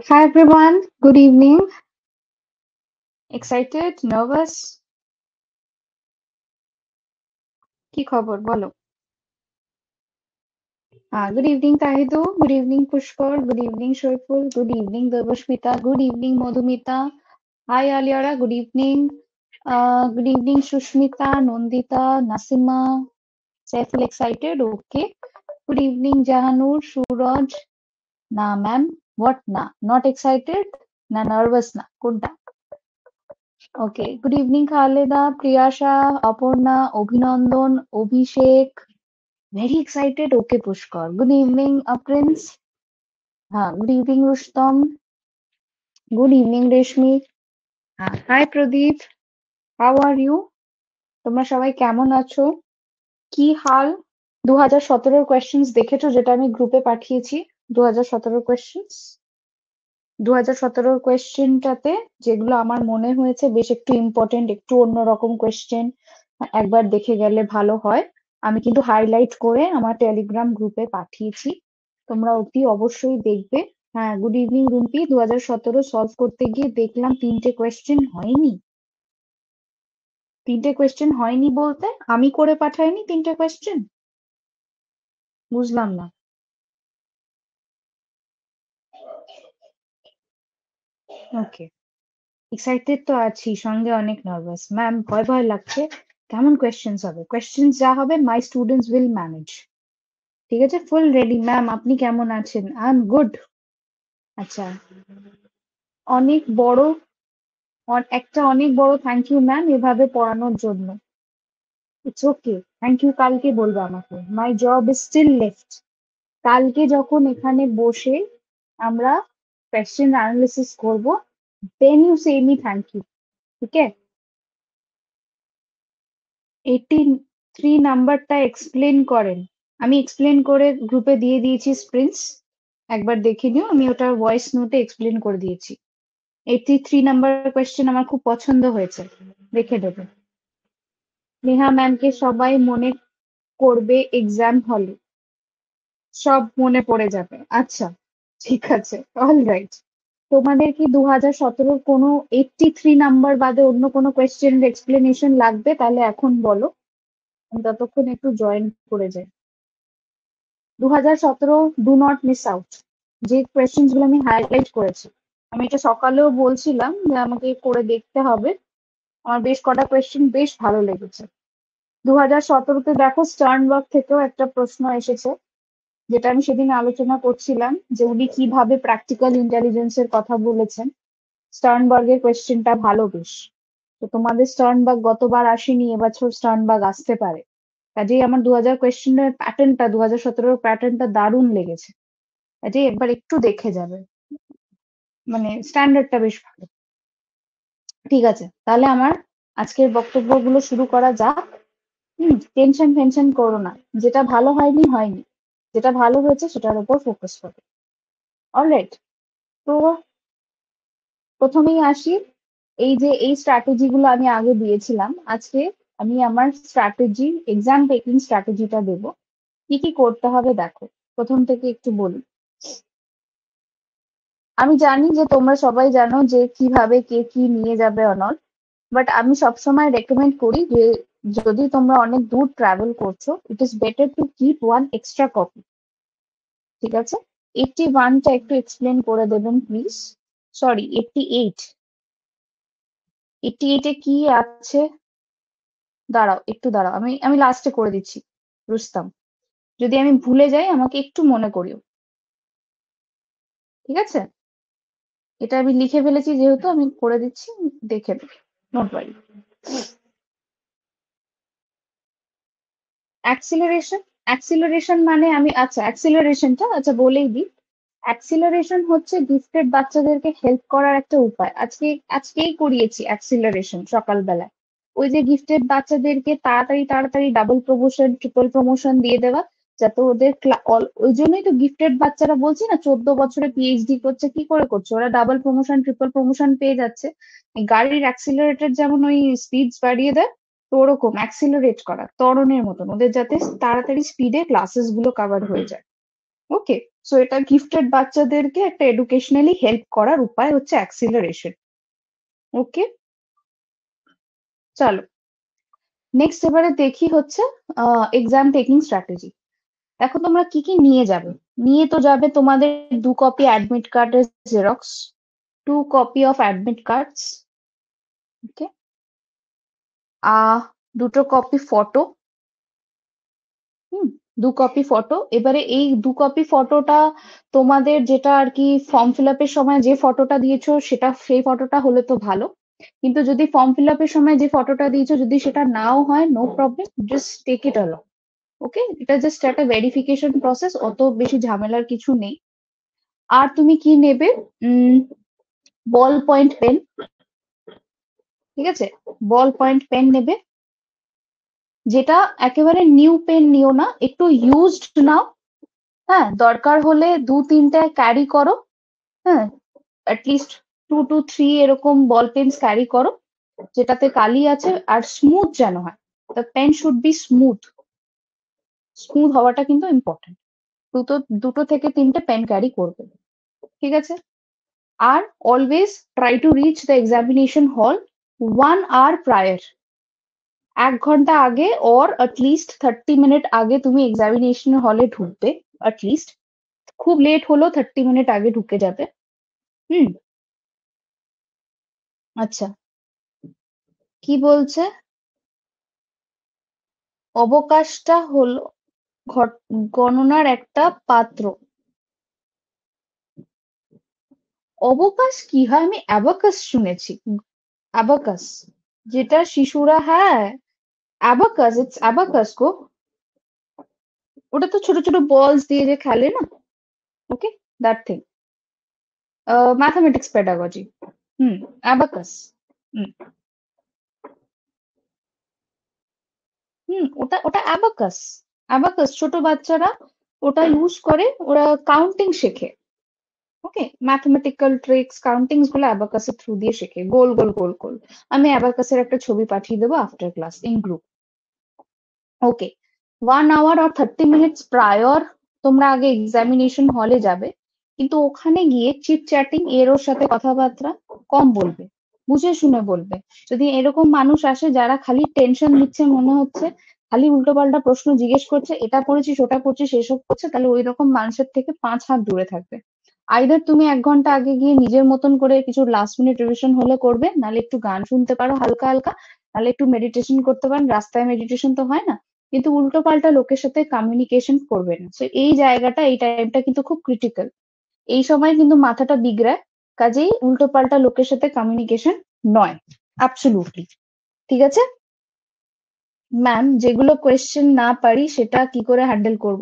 Hi everyone, good evening. Excited? Nervous? কি খবর বলো? Good evening Tahidu, good evening Pushkar, good evening Shoiful, good evening Derbashmita, good evening Madhumita. Hi Aliara, good evening. Good evening Shushmita, Nondita, Nasima. Saiful excited? Okay. Good evening Jahanur, Suraj. Na ma'am, what na? Not excited? Na nervous na? Kunta. Okay. Good evening Khaleda, Priyasha, Aparna, Obhinandan, Obhishek. Very excited. Okay, Pushkar. Good evening, Prince. Good evening, Rustom. Good evening, Reshmi. Hi, Pradeep. How are you? তোমরা সবাই কেমন আছো? কি হাল? 2017 questions দেখেছো যেটা আমি গ্রুপে পাঠিয়েছি? 2017 কোয়েশ্চেন্স 2017 কোয়েশ্চেনটাতে যেগুলো আমার মনে হয়েছে বেশ একটু ইম্পর্টেন্ট, একটু অন্যরকম কোয়েশ্চেন, একবার দেখে গেলে ভালো হয়। আমি কিন্তু হাইলাইট করে আমার টেলিগ্রাম গ্রুপে পাঠিয়েছি, তোমরা অতি অবশ্যই দেখবে। হ্যাঁ, গুড ইভিনিং রুম্পি। 2017 সলভ করতে গিয়ে দেখলাম তিনটে কোয়েশ্চেন হয়নি। তিনটে কোয়েশ্চেন হয়নি বলতে আমি করে পাঠাইনি তিনটে কোয়েশ্চেন? বুঝলাম না। ওকে, এক্সাইটেড তো আছি, সঙ্গে অনেক নার্ভাস। ম্যাম, ভয় ভয় লাগছে। কেমন কোয়েশ্চেন্স হবে? কোয়েশ্চেন্স যা হবে মাই স্টুডেন্টস উইল ম্যানেজ। ঠিক আছে, ফুল রেডি। ম্যাম, আপনি কেমন আছেন? I am good. আচ্ছা, অনেক বড়, একটা অনেক বড় থ্যাংক ইউ ম্যাম এভাবে পড়ানোর জন্য। ইটস ওকে, থ্যাংক ইউ কালকে বলবে আমাকে। My job is still left. কালকে যখন এখানে বসে আমরা কোয়েশ্চেন অ্যানালিসিস করব, then you say me thank you. ঠিক আছে? 83 নাম্বারটা এক্সপ্লেন করেন। আমি এক্সপ্লেন করে গ্রুপে দিয়ে দিয়েছি স্প্রিন্টস, একবার দেখে নিও। আমি ওটার ভয়েস নোটে এক্সপ্লেন করে দিয়েছি। 83 নাম্বার কোয়েশ্চেন আমার খুব পছন্দ হয়েছে, দেখে দেবে। নেহা ম্যামকে সবাই মনে করবে এক্সাম হলে, সব মনে পড়ে যাবে। আচ্ছা, ঠিক আছে, অল রাইট। তোমাদের কি 2017 কোনো 83 নাম্বার বাদে অন্য কোনো কোয়েশ্চেন এক্সপ্লেনেশন লাগবে? তাহলে এখন বলো, আমি ততক্ষণ একটু জয়েন করে যাই। 2017 ডু নট মিস আউট। যে কোয়েশ্চেন্স গুলো আমি হাইলাইট করেছি, আমি এটা সকালেও বলছিলাম যে আমাকে করে দেখতে হবে। আমার বেশ কটা কোয়েশ্চেন বেশ ভালো লেগেছে। 2017-তে দেখো স্টার্নবার্গ থেকেও একটা প্রশ্ন এসেছে, যেটা আমি সেদিন আলোচনা করছিলাম যে উনি কিভাবে প্র্যাকটিক্যাল ইন্টেলিজেন্সের কথা বলেছেন। স্টার্নবার্গের কোয়েশ্চেনটা ভালো বেশ। তো তোমাদের স্টার্নবার্গ গতবার আসেনি, এবছর স্টার্নবার্গ আসতে পারে। কাজেই আমার 2000 কোয়েশ্চেনের প্যাটার্নটা, 2017 প্যাটার্নটা দারুণ লেগেছে। কাজেই একবার একটু দেখে যাবে, মানে স্ট্যান্ডার্ডটা বেশ ভালো। ঠিক আছে, তাহলে আমার আজকের বক্তব্যগুলো শুরু করা যাক। টেনশন ফেনশন করো না, যেটা ভালো হয়নি হয়নি, যেটা ভালো হয়েছে সেটার উপর ফোকাস করো। অলরাইট, তো প্রথমেই আসি। এই স্ট্র্যাটেজি গুলো আমি আগে দিয়েছিলাম, আজকে আমি আমার স্ট্র্যাটেজি, এক্সাম টেকিং স্ট্র্যাটেজিটা দেবো। কি কি করতে হবে দেখো, প্রথম থেকে একটু বলি। আমি জানি যে তোমরা সবাই জানো যে কিভাবে কে কি নিয়ে যাবে অনল, বাট আমি সবসময় রেকমেন্ড করি যে যদি তোমরা অনেক দূর ট্রাভেল করছো, it is better to keep one extra copy. ঠিক আছে? 81টা একটু এক্সপ্লেন করে দেবেন প্লিজ। সরি, 88। 88-এ কি আছে? দাঁড়াও, একটু দাঁড়াও, আমি আমি লাস্টে করে দিচ্ছি। রুস্তাম, যদি আমি ভুলে যাই আমাকে একটু মনে করিও। ঠিক আছে? এটা আমি লিখে ফেলেছি যেহেতু, আমি করে দিচ্ছি, দেখে নেবে, নোট ওয়ারি। অ্যাক্সিলারেশন, অ্যাক্সিলারেশন মানে আমি, আচ্ছা অ্যাক্সিলারেশনটা আচ্ছা বলেই দিই। অ্যাক্সিলারেশন হচ্ছে গিফটেড বাচ্চাদেরকে হেল্প করার একটা উপায়। আজকেই করিয়েছি অ্যাক্সিলারেশন সকালবেলায়। ওই যে গিফটেড বাচ্চাদেরকে তাড়াতাড়ি তাড়াতাড়ি ডাবল প্রমোশন ট্রিপল প্রমোশন দিয়ে দেওয়া, যাতে ওদের ওই জন্যই তো গিফটেড বাচ্চারা বলছি না 14 বছরে পিএইচডি করছে। কি করে করছে? ওরা ডাবল প্রমোশন ট্রিপল প্রমোশন পেয়ে যাচ্ছে। এই গাড়ির অ্যাক্সিলারেটর যেমন ওই স্পিড বাড়িয়ে দেয়, তো ওরকম অ্যাক্সিলারেট করা ত্বরণের মতন, ওদের যাতে তাড়াতাড়ি স্পিডে ক্লাসেস গুলো কভার হয়ে যায়। ওকে, সো এটা গিফটেড বাচ্চাদেরকে একটা এডুকেশনালি হেল্প করার উপায় হচ্ছে অ্যাক্সিলারেশন। ওকে, চলো নেক্সট এবারে দেখি হচ্ছে এক্সাম টেকিং স্ট্র্যাটেজি। দেখো তোমরা কি কি নিয়ে যাবে। নিয়ে তো যাবে তোমাদের 2 কপি অ্যাডমিট কার্ডের xerox, 2 copy of admit cards, okay, 2 copy photo, hmm, 2 copy photo. এবারে এই 2 কপি ফটোটা তোমাদের যেটা আর কি ফর্ম ফিল আপের সময় যে ফটোটা দিয়েছো সেটা, সেই ফটোটা হলে তো ভালো। কিন্তু যদি ফর্ম ফিল আপের সময় যে ফটোটা দিয়েছো যদি সেটা নাও হয়, no problem, just take it along. Okay, এটা জাস্ট একটা ভেরিফিকেশন প্রসেস, অত বেশি ঝামেলার কিছু নেই। আর তুমি কি নেবে? বল পয়েন্ট পেন, ঠিক আছে, বল পয়েন্ট পেন নেবে। যেটা একেবারে নিউ পেন নিও না, একটু ইউজড নাও। হ্যাঁ, দরকার হলে 2-3টে ক্যারি করো। হ্যাঁ, অ্যাটলিস্ট 2 to 3 এরকম বল পেন্স ক্যারি করো, যেটাতে কালি আছে আর স্মুথ যেন হয়। The pen should be smooth, smooth হওয়াটা কিন্তু ইম্পর্টেন্ট। দুটো দুটো থেকে তিনটে পেন ক্যারি করবে, ঠিক আছে। আর always try to reach the examination hall 1 hour prior. 1 ঘন্টা আগে অর অ্যাটলিস্ট 30 মিনিট আগে তুমি এক্সামিনেশন হলে ঢুকবে। অ্যাটলিস্ট খুব লেট হলেও 30 মিনিট আগে ঢুকে যাবে। হুম, আচ্ছা, কি বলছে? অবকাশটা হলো গণনার একটা পাত্র। অবকাশ কি হয়? আমি অ্যাবাকাস শুনেছি। অ্যাবাকাস, যেটা শিশুরা, হ্যাঁ, অ্যাবাকাস, ইটস অ্যাবাকাস গো। ওটা তো ছোট ছোট বলস দিয়ে যে খেলে না। Okay, that thing, mathematics pedagogy. Hmm, abacus. Hmm, ওটা ওটা অ্যাবাকাস। অ্যাবাকাস ছোট বাচ্চারা ওটা ইউজ করে, ওরা কাউন্টিং শেখে। ওকে, ম্যাথমেটিক্যাল ট্রিক্স কাউন্টিংস গুলো অ্যাবাকাসের থ্রু দিয়ে শেখে, গোল গোল গোল গোল। আমি অ্যাবাকাসের একটা ছবি পাঠিয়ে দেবো after class in group. Okay, 1 hour or 30 minutes prior তোমরা আগে এক্সামিনেশন হলে যাবে। কিন্তু ওখানে গিয়ে চিট চ্যাটিং এর ওর সাথে কথাবার্তা কম বলবে, বুঝে শুনে বলবে। যদি এরকম মানুষ আসে যারা খালি টেনশন দিচ্ছে, মনে হচ্ছে খালি উল্টোপাল্টা প্রশ্ন জিজ্ঞেস করছে, এটা করেছিস ওটা করছিস এসব করছে, তাহলে ওই রকম মানুষের থেকে 5 হাত দূরে থাকবে। আইদার তুমি 1 ঘন্টা আগে গিয়ে নিজের মতন করে কিছু লাস্ট মিনিট রিভিশন হলে করবে, নাহলে একটু গান শুনতে পারো হালকা হালকা, নাহলে একটু মেডিটেশন করতে পারেন। রাস্তায় মেডিটেশন তো হয় না, কিন্তু উল্টো পাল্টা লোকের সাথে কমিউনিকেশন করবে না। তো এই জায়গাটা, এই টাইমটা কিন্তু খুব ক্রিটিক্যাল। এই সময় কিন্তু মাথাটা বিগড়ায়। কাজেই উল্টো পাল্টা লোকের সাথে কমিউনিকেশন নয়, অ্যাবসলিউটলি। ঠিক আছে ম্যাম, যেগুলো কোয়েশ্চেন না পারি সেটা কি করে হ্যান্ডেল করব?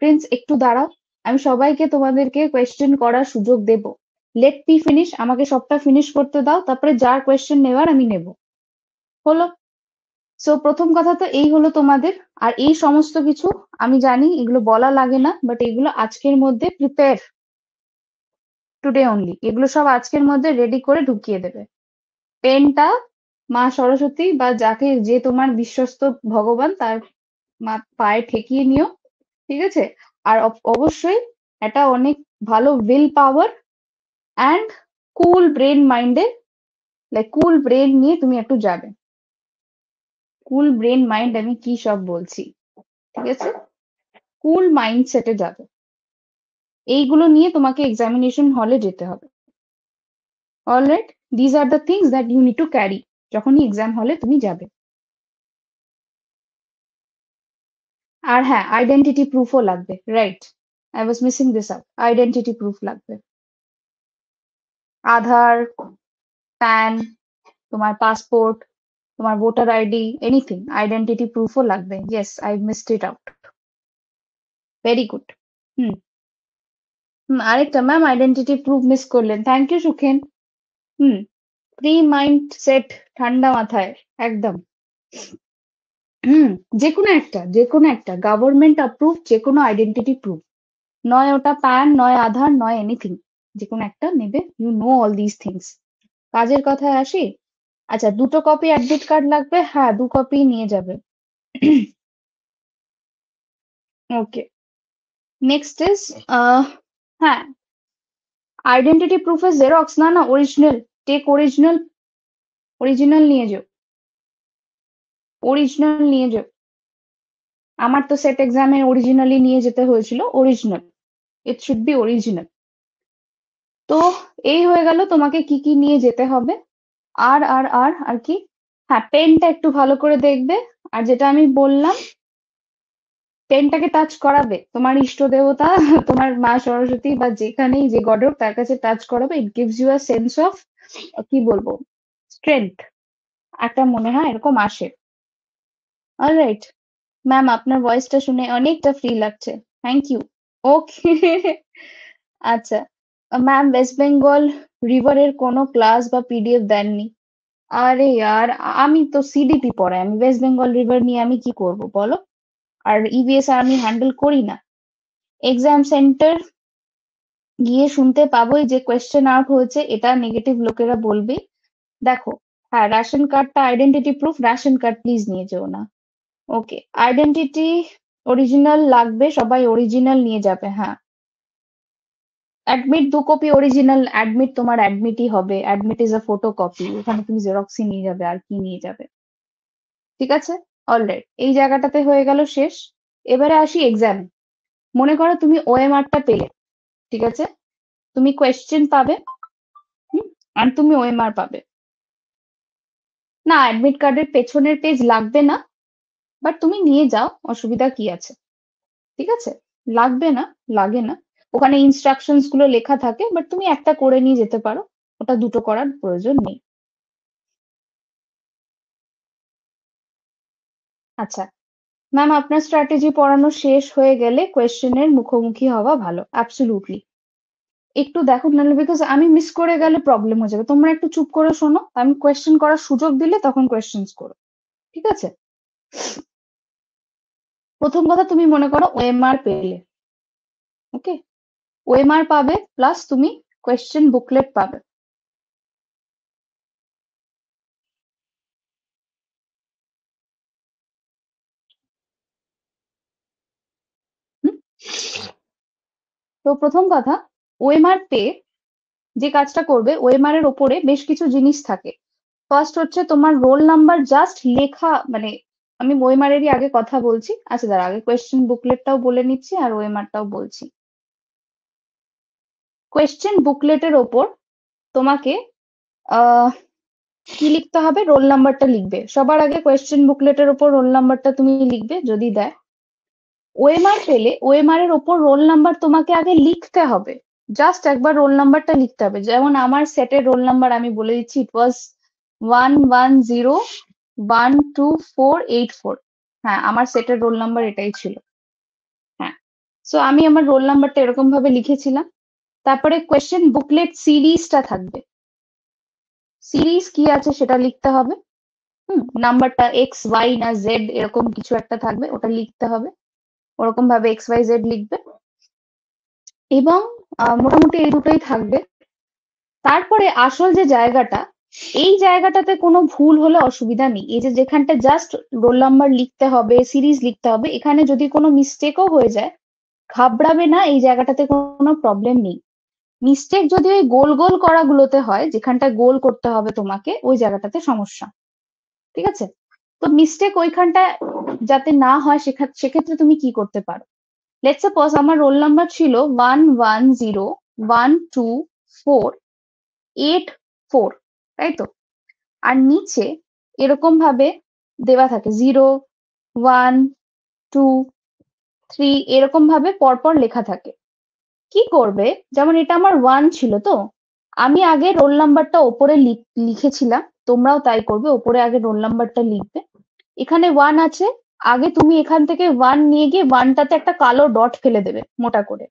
প্রিন্স একটু দাঁড়াও, আমি সবাইকে তোমাদেরকে কোয়েশ্চেন করার সুযোগ দেব। লেট মি ফিনিশ, আমাকে সবটা ফিনিশ করতে দাও, তারপরে যার কোয়েশ্চেন নেওয়ার আমি নেব। হলো? সো প্রথম কথা তো এই হলো তোমাদের। আর এই সমস্ত কিছু আমি জানি এগুলো বলা লাগে না, বাট এগুলো আজকের মধ্যে প্রিপেয়ার, টুডে অনলি, এগুলো সব আজকের মধ্যে রেডি করে ঢুকিয়ে দেবে। পেনটা মা সরস্বতী বা যাকে, যে তোমার বিশ্বস্ত ভগবান, তার পায়ে ঠেকিয়ে নিও, ঠিক আছে। আর অবশ্যই এটা অনেক ভালো will power and cool brain মাইন্ডে, লাইক কুল ব্রেন নিয়ে তুমি একটু যাবে। কুল ব্রেন মাইন্ড, আমি কি সব বলছি, ঠিক আছে, কুল মাইন্ডসেটে যাবে। এইগুলো নিয়ে তোমাকে এক্সামিনেশন হলে যেতে হবে। Alright, these are the things that you need to carry যখনই এক্সাম হলে তুমি যাবে। আর হ্যাঁ, আইডেন্টিটি প্রুফও লাগবে, right, I was missing this out, identity proof লাগবে। আধার, প্যান, তোমার পাসপোর্ট, তোমার ভোটার আইডি, এনিথিং, আইডেন্টিটি প্রুফও লাগবে। Yes, I missed it out. Very good. Hmm, আরেকটা ম্যাম আইডেন্টিটি প্রুফ মিস করলেন। Thank you Sukhen. Hmm, pre mind set, ঠান্ডা মাথায় একদম। হুম, যে কোনো একটা গভর্নমেন্ট অ্যাপ্রুভ যে কোনো আইডেন্টিটি প্রুফ, নয় ওটা প্যান, নয় আধার, নয় এনিথিং, যে কোনো একটা নেবে। You know all this things. কাজের কথায় আসি। আচ্ছা, দুটো কপি অ্যাডমিট কার্ড লাগবে, হ্যাঁ 2 কপি নিয়ে যাবে। ওকে, নেক্সট ইজ হ্যাঁ, আইডেন্টিটি প্রুফের জেরক্স না, না অরিজিনাল, টেক অরিজিনাল, অরিজিনাল নিয়ে যাও, অরিজিনাল নিয়ে যাও। আমার তো সেট এক্সামে অরিজিনালি নিয়ে যেতে হয়েছিল, original, it should be original. তো এই হয়ে গেল তোমাকে কি কি নিয়ে যেতে হবে। আর কি, হ্যাঁ পেনটা একটু ভালো করে দেখবে। আর যেটা আমি বললাম, পেনটাকে টাচ করাবে, তোমার ইষ্ট দেবতা তোমার মা সরস্বতী বা যেখানেই যে গড হোক তার কাছে টাচ করাবে। It gives you a sense of, কি বলবো, স্ট্রেংথ একটা মনে হয় এরকম আসে। অলরাইট ম্যাম, আপনার ভয়েসটা শুনে অনেকটা ফ্রি লাগছে, থ্যাংক ইউ। ওকে আচ্ছা ম্যাম, ওয়েস্ট বেঙ্গল রিভারের কোনো ক্লাস বা পিডিএফ দেননি? আরে यार, আমি তো সিডিপি পড়াই, আমি ওয়েস্ট বেঙ্গল রিভার নিয়ে আমি কি করব বলো। আর ইভিএস আর আমি হ্যান্ডেল করি না। এক্সাম সেন্টার গিয়ে শুনতে পাবোই যে কোয়েশ্চেন আউট হয়েছে, এটা নেগেটিভ লোকেরা বলবে। দেখো, হ্যাঁ রেশন কার্ডটা identity proof, ration card please নিয়ে যেও না। ওকে, আইডেন্টিটি অরিজিনাল লাগবে, সবাই অরিজিনাল নিয়ে যাবে, হ্যাঁ। অ্যাডমিট 2 কপি অরিজিনাল, অ্যাডমিট তোমার অ্যাডমিটই হবে, admit is a photo copy, ওখানে তুমি জেরক্সই নিয়ে যাবে, আর কি নিয়ে যাবে। ঠিক আছে, অলরাইট, এই জায়গাটাতে হয়ে গেল শেষ। এবারে আসি এক্সামে। মনে করো তুমি ওএমআরটা পেলে, ঠিক আছে, তুমি কোয়েশ্চেন পাবে, হুম, আর তুমি ওএমআর পাবে। না, অ্যাডমিট কার্ডের পেছনের পেজ লাগবে না, বাট তুমি নিয়ে যাও, অসুবিধা কি আছে। ঠিক আছে, লাগবে না, লাগে না, ওখানে ইনস্ট্রাকশনস গুলো লেখা থাকে, বাট তুমি একটা করে নিয়ে যেতে পারো, ওটা দুটো করার প্রয়োজন নেই। আচ্ছা ম্যাম, আপনার স্ট্র্যাটেজি পড়ানো শেষ হয়ে গেলে কোয়েশ্চেনের মুখোমুখি হওয়া ভালো, অ্যাবসলিউটলি। একটু দেখো, নাহলে বিকজ আমি মিস করে গেলে প্রবলেম হয়ে যাবে। তোমরা একটু চুপ করে শোনো, আমি কোয়েশ্চেন করার সুযোগ দিলে তখন কোয়েশ্চেন্স করো, ঠিক আছে। প্রথম কথা, তুমি মনে করো ওএমআর পেলে, ওকে, ওএমআর পাবে প্লাস তুমি কোয়েশ্চেন বুকলেট পাবে। হুম? তো প্রথম কথা, ওএমআর পেয়ে যে কাজটা করবে, ওএমআর এর ওপরে বেশ কিছু জিনিস থাকে। ফার্স্ট হচ্ছে তোমার রোল নাম্বার জাস্ট লেখা, মানে আমি ওএমআর এরই আগে কথা বলছি। আচ্ছা দাঁড়া, আগে কোয়েশ্চেন বুকলেটটাও বলে নিচ্ছি আর ওএমআরটাও বলছি। কোয়েশ্চেন বুকলেটের ওপর তোমাকে আহ কি লিখতে হবে, রোল নাম্বারটা লিখবে সবার আগে। কোয়েশ্চেন বুকলেটের ওপর রোল নাম্বারটা তুমি লিখবে যদি দেয়। ওএমআর পেলে ওএমআর এর ওপর রোল নাম্বার তোমাকে আগে লিখতে হবে, জাস্ট একবার রোল নাম্বারটা লিখতে হবে। যেমন আমার সেটের রোল নাম্বার আমি বলে দিচ্ছি, ইট ওয়াজ 1101248 4। হ্যাঁ, আমার সেটের রোল নাম্বার এটাই ছিল। হ্যাঁ, সো আমি আমার রোল নাম্বারটা এরকম ভাবে লিখেছিলাম। তারপরে কোয়েশ্চেন বুকলেট সিরিজটা থাকবে, সিরিজ কি আছে সেটা লিখতে হবে। নাম্বারটা এক্স ওয়াই না জেড এরকম কিছু একটা থাকবে, ওটা লিখতে হবে। ওরকম ভাবে এক্স ওয়াই জেড লিখবে, এবং মোটামুটি এই দুটোই থাকবে। তারপরে আসল যে জায়গাটা, এই জায়গাটাতে কোনো ভুল হলে অসুবিধা নেই। এই যে যেখানটা জাস্ট রোল নাম্বার লিখতে হবে, সিরিজ লিখতে হবে, এখানে যদি কোনো মিস্টেকও হয়ে যায়, ঘাবড়াবে না, এই জায়গাটাতে কোনো প্রবলেম নেই। মিস্টেক যদি ওই গোল গোল করাগুলোতে হয়, যেখানটা গোল করতে হবে তোমাকে, ওই জায়গাটাতে সমস্যা। ঠিক আছে, তো মিস্টেক ওইখানটা যাতে না হয়, সেক্ষেত্রে তুমি কি করতে পারো। লেটস সাপোজ আমার রোল নাম্বার ছিল 1101248 4, তাই তো। আর নিচে এরকম ভাবে দেওয়া থাকে 0 1 2 3, এরকম ভাবে পরপর লেখা থাকে। কি করবে, যেমন এটা আমার 1 ছিল, তো আমি আগে রোল নাম্বারটা ওপরে লিখেছিলাম, তোমরাও তাই করবে, ওপরে আগে রোল নাম্বারটা লিখবে। এখানে 1 আছে, আগে তুমি এখান থেকে 1 নিয়ে গিয়ে 1টাতে একটা কালো ডট ফেলে দেবে মোটা করে।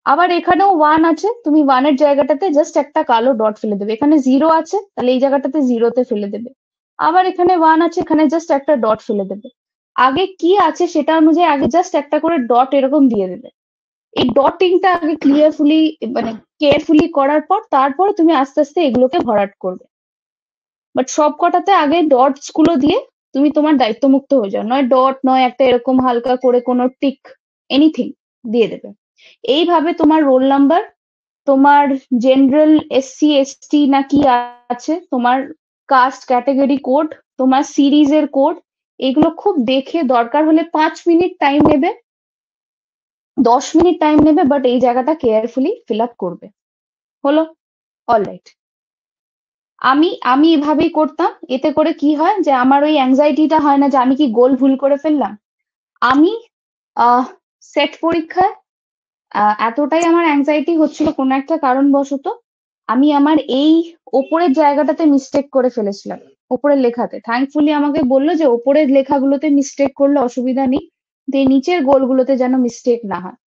আবার এখানেও 1 আছে, তুমি 1 এর জায়গাটাতে জাস্ট একটা কালো ডট ফেলে দেবে। এখানে 0 আছে, তাহলে এই জায়গাটাতে 0 ফেলে দেবে। আবার এখানে 1 আছে, এখানে জাস্ট একটা ডট ফেলে দেবে। আগে কি আছে সেটা অনুযায়ী আগে জাস্ট একটা করে ডট এরকম দিয়ে দেবে। এই ডটিংটা আগে ক্লিয়ারফুলি মানে কেয়ারফুলি করার পর তারপরে তুমি আস্তে আস্তে এগুলোকে ভরাট করবে। বাট সবকটাতে আগে ডটস গুলো দিয়ে তুমি তোমার দায়িত্বমুক্ত হয়ে যাও। নয় ডট, নয় একটা এরকম হালকা করে কোনো টিক, এনিথিং দিয়ে দেবে। এইভাবে তোমার রোল নাম্বার, তোমার জেনারেল এসসি এসটি না কি আছে, তোমার কাস্ট ক্যাটাগরি কোড, তোমার সিরিজের কোড, এগুলো খুব দেখে দরকার হলে 5 মিনিট টাইম নেবে, 10 মিনিট টাইম নেবে, বাট এই জায়গাটা কেয়ারফুলি ফিল আপ করবে। হলো? অলরাইট। আমি আমি এভাবেই করতাম। এতে করে কি হয় যে আমার ওই অ্যাংজাইটিটা হয় না যে আমি কি গোল ভুল করে ফেললাম। আমি সেট পরীক্ষায় এতটাই আমার অ্যাংজাইটি হচ্ছিল কোনো একটা কারণবশত, আমি আমার এই ওপরের জায়গাটাতে মিস্টেক করে ফেলেছিলাম, ওপরের লেখাতে। থ্যাঙ্কফুলি আমাকে বললো যে ওপরের লেখাগুলোতে মিস্টেক করলে অসুবিধা নেই, যে নিচের গোলগুলোতে যেন মিস্টেক না হয়।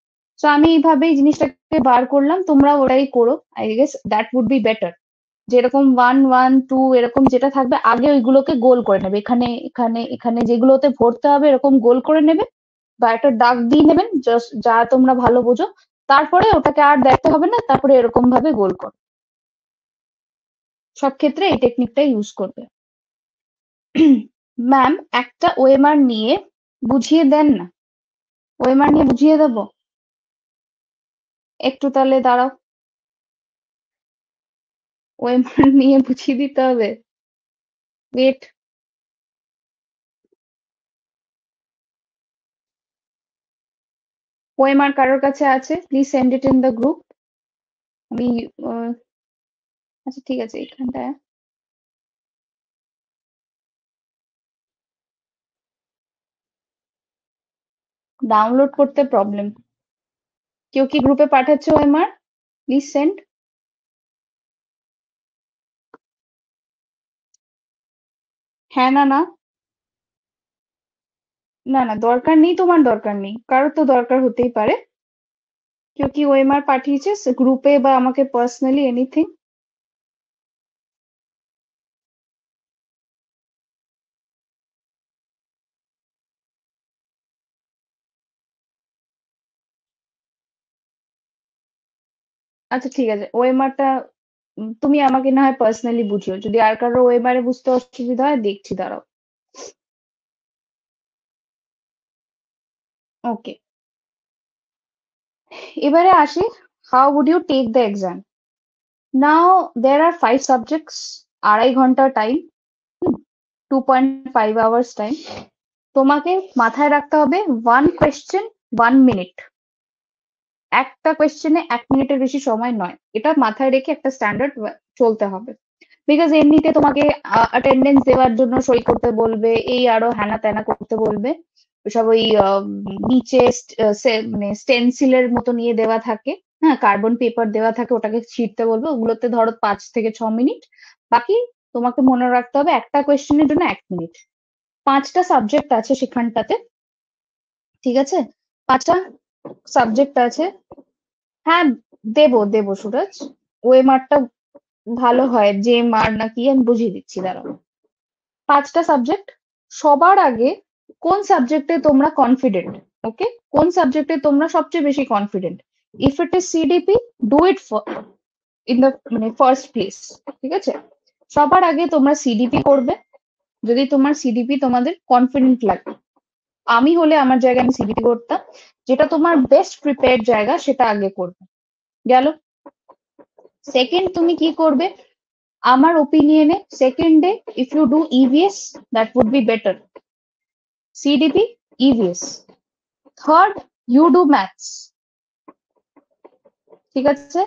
তো আমি এইভাবেই জিনিসটাকে বার করলাম, তোমরা ওটাই করো। I guess that would be better. যেরকম 1 1 2 এরকম যেটা থাকবে আগে ওইগুলোকে গোল করে নেবে, এখানে এখানে এখানে যেগুলোতে ভরতে হবে এরকম গোল করে নেবে, বা একটা দাগ দিয়ে নেবেন জাস্ট যা তোমরা ভালো বোঝো। তারপরে ওটাকে আর দেখতে হবে না, তারপরে এরকম ভাবে গোল করো। সব ক্ষেত্রে এই টেকনিকটা ইউজ করবে। ম্যাম, একটা ওএমআর নিয়ে বুঝিয়ে দেন না। ওএমআর নিয়ে বুঝিয়ে দেবো? একটু তাহলে দাঁড়াও, ওএমআর নিয়ে বুঝিয়ে দিতে হবে। ওয়েট। ওএমআর কারোর কাছে আছে? Please send it in the group. আমি আচ্ছা ঠিক আছে, এখানটায় ডাউনলোড করতে প্রবলেম। কেউ কি গ্রুপে পাঠাচ্ছে ওএমআর? Please send. হ্যাঁ না না, না না দরকার নেই, তোমার দরকার নেই, কারোর তো দরকার হতেই পারে। কেউ কি ওএমআর পাঠিয়েছে গ্রুপে বা আমাকে পার্সোনালি, এনিথিং? আচ্ছা ঠিক আছে, ওএমআরটা তুমি আমাকে না হয় পার্সোনালি বুঝিও, যদি আর কারো ওএমআর এ বুঝতে অসুবিধা হয় দেখছি, দাঁড়াও। ওকে, এবারে আসি, how would you take the exam. Now there are 5 subjects, 2.5 ঘন্টা টাইম, 2.5 আওয়ার্স টাইম। তোমাকে মাথায় রাখতে হবে 1 কোয়েশ্চেন 1 মিনিট। একটা কোয়েশ্চেনে 1 মিনিটের বেশি সময় নয়, এটা মাথায় রেখে একটা স্ট্যান্ডার্ড চলতে হবে। বিকজ এমনিতে তোমাকে অ্যাটেন্ডেন্স দেওয়ার জন্য সই করতে বলবে, এই আরো হ্যানা ত্যানা করতে বলবে। সব ওই নিচে মানে স্টেনসিলের মতো নিয়ে দেওয়া থাকে, হ্যাঁ কার্বন পেপার দেওয়া থাকে, ওটাকে ছিঁড়তে বলবে। ওগুলোতে ধরো 5 থেকে 6 মিনিট। বাকি তোমাকে মনে রাখতে হবে একটা কোয়েশ্চেনের জন্য 1 মিনিট। 5টা সাবজেক্ট আছে সেখানটাতে, ঠিক আছে? 5টা সাবজেক্ট আছে। হ্যাঁ, দেবো দেবো সুরজ। ওএমআরটা ভালো হয়, যে মার নাকি আমি বুঝিয়ে দিচ্ছি, দাঁড়াও। 5টা সাবজেক্ট। সবার আগে কোন সাবজেক্টে তোমরা কনফিডেন্ট? ওকে, কোন সাবজেক্টে তোমরা সবচেয়ে বেশি confident? If it is CDP, do it in the মানে ফার্স্ট প্লেস। ঠিক আছে, সবার আগে তোমরা সিডিপি করবে, যদি তোমার সিডিপি তোমাদের কনফিডেন্ট লাগে। আমি হলে আমার জায়গায় আমি সিডিপি করতাম। যেটা তোমার বেস্ট প্রিপেয়ার্ড জায়গা সেটা আগে করবে। গেল। সেকেন্ড তুমি কি করবে? আমার ওপিনিয়নে সেকেন্ডে if you do EVS, that would be better. CDP, EVS. Third, you do maths. ঠিক আছে,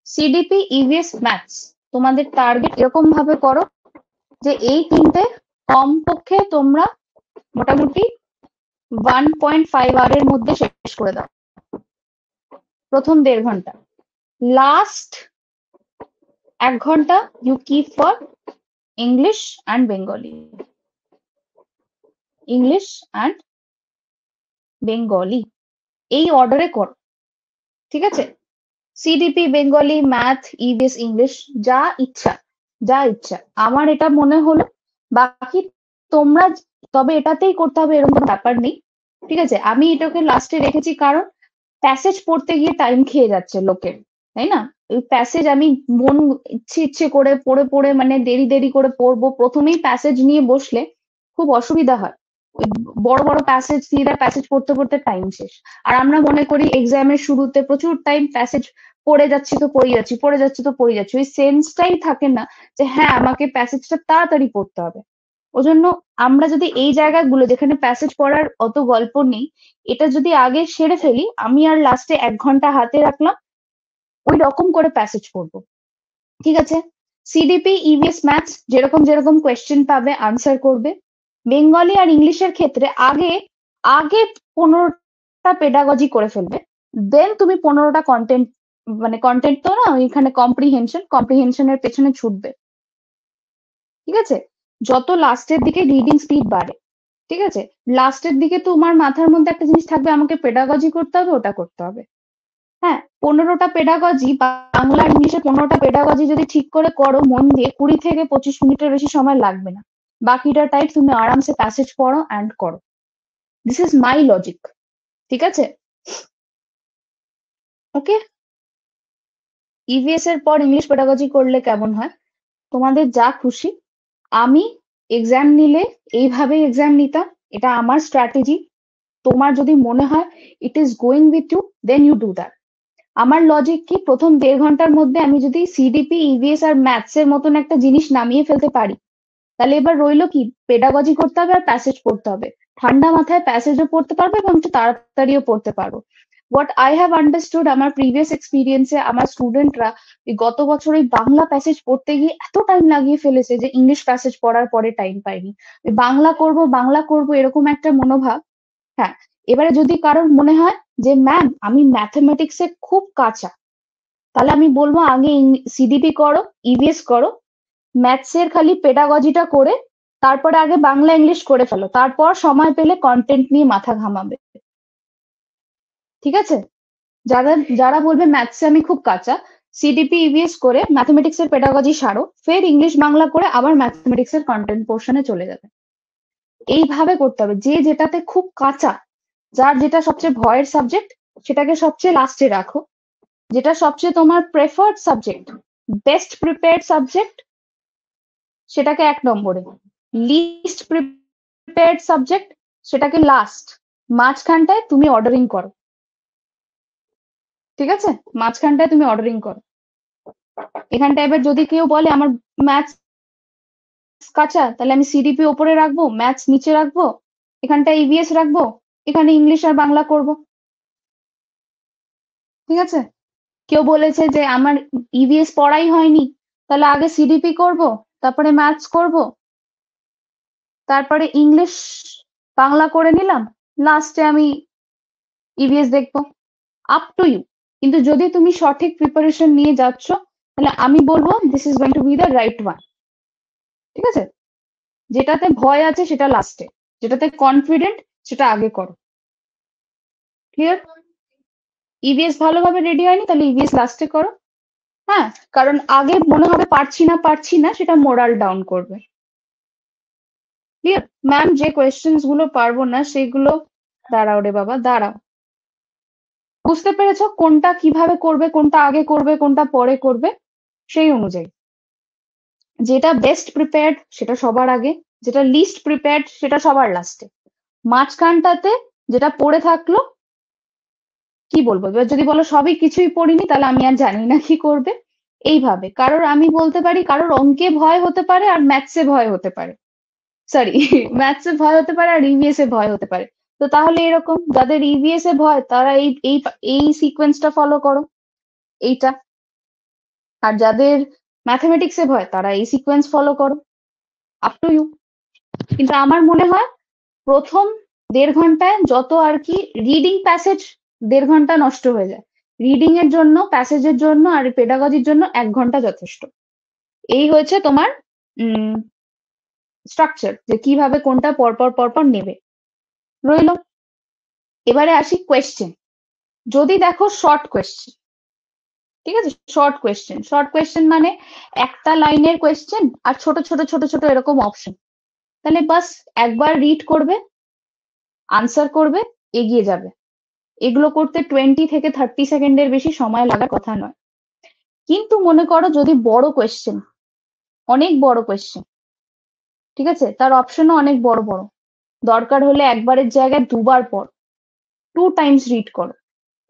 সিডিপি, ইভিএস, ম্যাথস। তোমাদের টার্গেট এরকম ভাবে করো যে এই তিনটে কমপক্ষে তোমরা মোটামুটি 1.5 আওয়ারের মধ্যে শেষ করে দাও, প্রথম 1.5 ঘন্টা। লাস্ট 1 ঘন্টা you keep for English and Bengali. English and Bengali, এই অর্ডারে করো। ঠিক আছে? CDP, Bengali, math, EVS, English, যা ইচ্ছা, যা ইচ্ছা। আমার এটা মনে হলো, বাকি তোমরা, তবে এটাতেই করতে হবে এরকম কোনো ব্যাপার নেই। ঠিক আছে? আমি এটাকে লাস্টে রেখেছি কারণ প্যাসেজ পড়তে গিয়ে টাইম খেয়ে যাচ্ছে লোকের, তাই না? ওই প্যাসেজ আমি মন ইচ্ছে ইচ্ছে করে পড়ে পড়ে মানে দেরি দেরি করে পড়বো, প্রথমেই প্যাসেজ নিয়ে বসলে খুব অসুবিধা হয়। ওই বড় বড় প্যাসেজ সিধা প্যাসেজ পড়তে পড়তে টাইম শেষ। আর আমরা মনে করি এক্সামের শুরুতে প্রচুর টাইম প্যাসেজ পড়ে যাচ্ছি তো পড়ে যাচ্ছি, পড়ে যাচ্ছি তো পড়ে যাচ্ছি, ওই সেন্সটাই থাকে না যে হ্যাঁ আমাকে প্যাসেজটা তাড়াতাড়ি পড়তে হবে। ওজন্য আমরা যদি এই জায়গাগুলো যেখানে প্যাসেজ পড়ার অত গল্প নেই, এটা যদি আগে সেরে ফেলি, আমি আর লাস্টে 1 ঘন্টা হাতে রাখলাম, ওই রকম করে প্যাসেজ পড়বো। ঠিক আছে? সিডিপি, ইভিএস, ম্যাথস যেরকম যেরকম কোয়েশ্চেন পাবে আনসার করবে। বেঙ্গলি আর ইংলিশের ক্ষেত্রে আগে আগে 15টা পেডাগজি করে ফেলবে, দেন তুমি 15টা কন্টেন্ট, মানে কন্টেন্ট তো না, ওইখানে কম্প্রিহেনশনের পেছনে ছুটবে। ঠিক আছে? যত লাস্টের দিকে রিডিং স্পিড বাড়ে, ঠিক আছে, লাস্টের দিকে তোমার মাথার মধ্যে একটা জিনিস থাকবে, আমাকে পেডাগজি করতে হবে, ওটা করতে হবে। হ্যাঁ, 15টা পেডাগজি, বাংলা ইংলিশে 15টা পেডাগজি যদি ঠিক করে করো মন দিয়ে, 20 থেকে 25 মিনিটের বেশি সময় লাগবে না। বাকিটা টাইম তুমি আরামসে প্যাসেজ পড়ো অ্যান্ড করো। This is my logic. ঠিক আছে? ওকে? ইভিএস এর পর ইংলিশ পেডাগজি করলে কেমন হয়? তোমাদের যা খুশি। আমি এক্সাম নিলে এইভাবেই এক্সাম নিতাম, এটা আমার স্ট্র্যাটেজি। তোমার যদি মনে হয় it is going with you, then you do that. আমার লজিক কি, প্রথম 1.5 ঘন্টার মধ্যে আমি যদি সিডিপি, ইভিএস আর ম্যাথস এর মতন একটা জিনিস নামিয়ে ফেলতে পারি, তাহলে এবার রইলো কি, পেডাগজি করতে হবে আর প্যাসেজ পড়তে হবে। ঠান্ডা মাথায় প্যাসেজও পড়তে পারবো এবং একটু তাড়াতাড়িও পড়তে পারবো। হোয়াট আই হ্যাভ আন্ডারস্টুড, আমার প্রিভিয়াস এক্সপিরিয়েন্সে আমার স্টুডেন্টরা গত বছর ওই বাংলা প্যাসেজ পড়তে গিয়ে এত টাইম লাগিয়ে ফেলেছে যে ইংলিশ প্যাসেজ পড়ার পরে টাইম পাইনি। ওই বাংলা করব এরকম একটা মনোভাব। হ্যাঁ, এবারে যদি কারোর মনে হয় যে ম্যাম আমি ম্যাথমেটিক্সে খুব কাঁচা, তাহলে আমি বলবো আগে সিডিপি করো, ইভিএস করো, ম্যাথস এর খালি পেডাগজিটা করে তারপরে আগে বাংলা ইংলিশ করে ফেলো, তারপর সময় পেলে কন্টেন্ট নিয়ে মাথা ঘামাবে। ঠিক আছে? যারা যারা বলবে ম্যাথসে আমি খুব কাঁচা, সিডিপি, ইভিএস করে ম্যাথমেটিক্স এর পেডাগজি সারো, ফের ইংলিশ বাংলা করে আবার ম্যাথমেটিক্স এর কন্টেন্ট পোর্শনে চলে যাবে। এইভাবে করতে হবে। যে যেটাতে খুব কাঁচা, যার যেটা সবচেয়ে ভয়ের সাবজেক্ট, সেটাকে সবচেয়ে লাস্টে রাখো। যেটা সবচেয়ে তোমার preferred subject, best prepared subject, সেটাকে 1 নম্বরে। লিস্ট প্রিপেয়ার্ড সাবজেক্ট, সেটাকে লাস্ট। মাঝখানটায় তুমি অর্ডারিং করো। ঠিক আছে? মাঝখানটায় তুমি অর্ডারিং করো। এখানটা এবার যদি কেউ বলে আমার ম্যাথস কাঁচা, তাহলে আমি সিডিপি ওপরে রাখবো, ম্যাথস নিচে রাখবো, এখানটা ইভিএস রাখবো, এখানে ইংলিশ আর বাংলা করব। ঠিক আছে? কেউ বলেছে যে আমার ইভিএস পড়াই হয়নি, তাহলে আগে সিডিপি করব, তারপরে ম্যাথস করব, তারপরে ইংলিশ বাংলা করে নিলাম, লাস্টে আমি ইভিএস দেখবো। Up to you. কিন্তু যদি তুমি সঠিক প্রিপারেশন নিয়ে যাচ্ছ, তাহলে আমি বলবো this is going to B the right one. ঠিক আছে? যেটাতে ভয় আছে সেটা লাস্টে, যেটাতে কনফিডেন্ট সেটা আগে করো। ক্লিয়ার? ইভিএস ভালোভাবে রেডি হয়নি, তাহলে ইভিএস লাস্টে করো। হ্যাঁ, কারণ আগে মনে হবে পারছি না, সেটা মোরাল ডাউন করবে। ক্লিয়ার? ম্যাম যে কোয়েশ্চেন্স গুলো পারবো না সেগুলো, দাঁড়াও রে বাবা দাঁড়াও। বুঝতে পেরেছো কোনটা কিভাবে করবে, কোনটা আগে করবে, কোনটা পরে করবে, সেই অনুযায়ী। যেটা বেস্ট প্রিপেয়ার্ড সেটা সবার আগে, যেটা লিস্ট প্রিপেয়ার্ড সেটা সবার লাস্টে। মাঝখানটাতে যেটা পড়ে থাকলো, কি বলবো, এবার যদি বলো সবই কিছুই পড়িনি, তাহলে আমি আর জানি না কি করবে। এইভাবে কারোর, আমি বলতে পারি কারোর অঙ্কে ভয় হতে পারে আর ম্যাথসে ভয় হতে পারে, সরি ম্যাথসে ভয় হতে পারে আর ইভিএস এ ভয় হতে পারে। তো তাহলে এরকম যাদের ইভিএস এ ভয় তারা এই এই এই সিকোয়েন্সটা ফলো করো, এইটা। আর যাদের ম্যাথমেটিক্সে ভয় তারা এই সিকোয়েন্স ফলো করো। Up to you. কিন্তু আমার মনে হয় প্রথম 1.5 ঘন্টায় যত আর কি রিডিং প্যাসেজ, 1.5 ঘন্টা নষ্ট হয়ে যায়। রিডিং এর জন্য, প্যাসেজের জন্য আর পেডাগজির জন্য 1 ঘন্টা যথেষ্ট। এই হয়েছে তোমার স্ট্রাকচার, যে কিভাবে কোনটা পরপর পরপর নেবে। রইলো, এবারে আসি কোয়েশ্চেন। যদি দেখো শর্ট কোয়েশ্চেন, ঠিক আছে, শর্ট কোয়েশ্চেন মানে একটা লাইনের কোয়েশ্চেন আর ছোট ছোট ছোট ছোট এরকম অপশন, তাহলে বাস একবার রিড করবে, আনসার করবে, এগিয়ে যাবে। এগুলো করতে 20 থেকে 30 সেকেন্ডের বেশি সময় লাগার কথা নয়। কিন্তু মনে করো যদি বড় কোয়েশ্চেন, অনেক বড় কোয়েশ্চেন, ঠিক আছে, তার অপশনও অনেক বড় বড়, দরকার হলে একবারের জায়গায় দুবার পড়, 2 টাইমস রিড করো।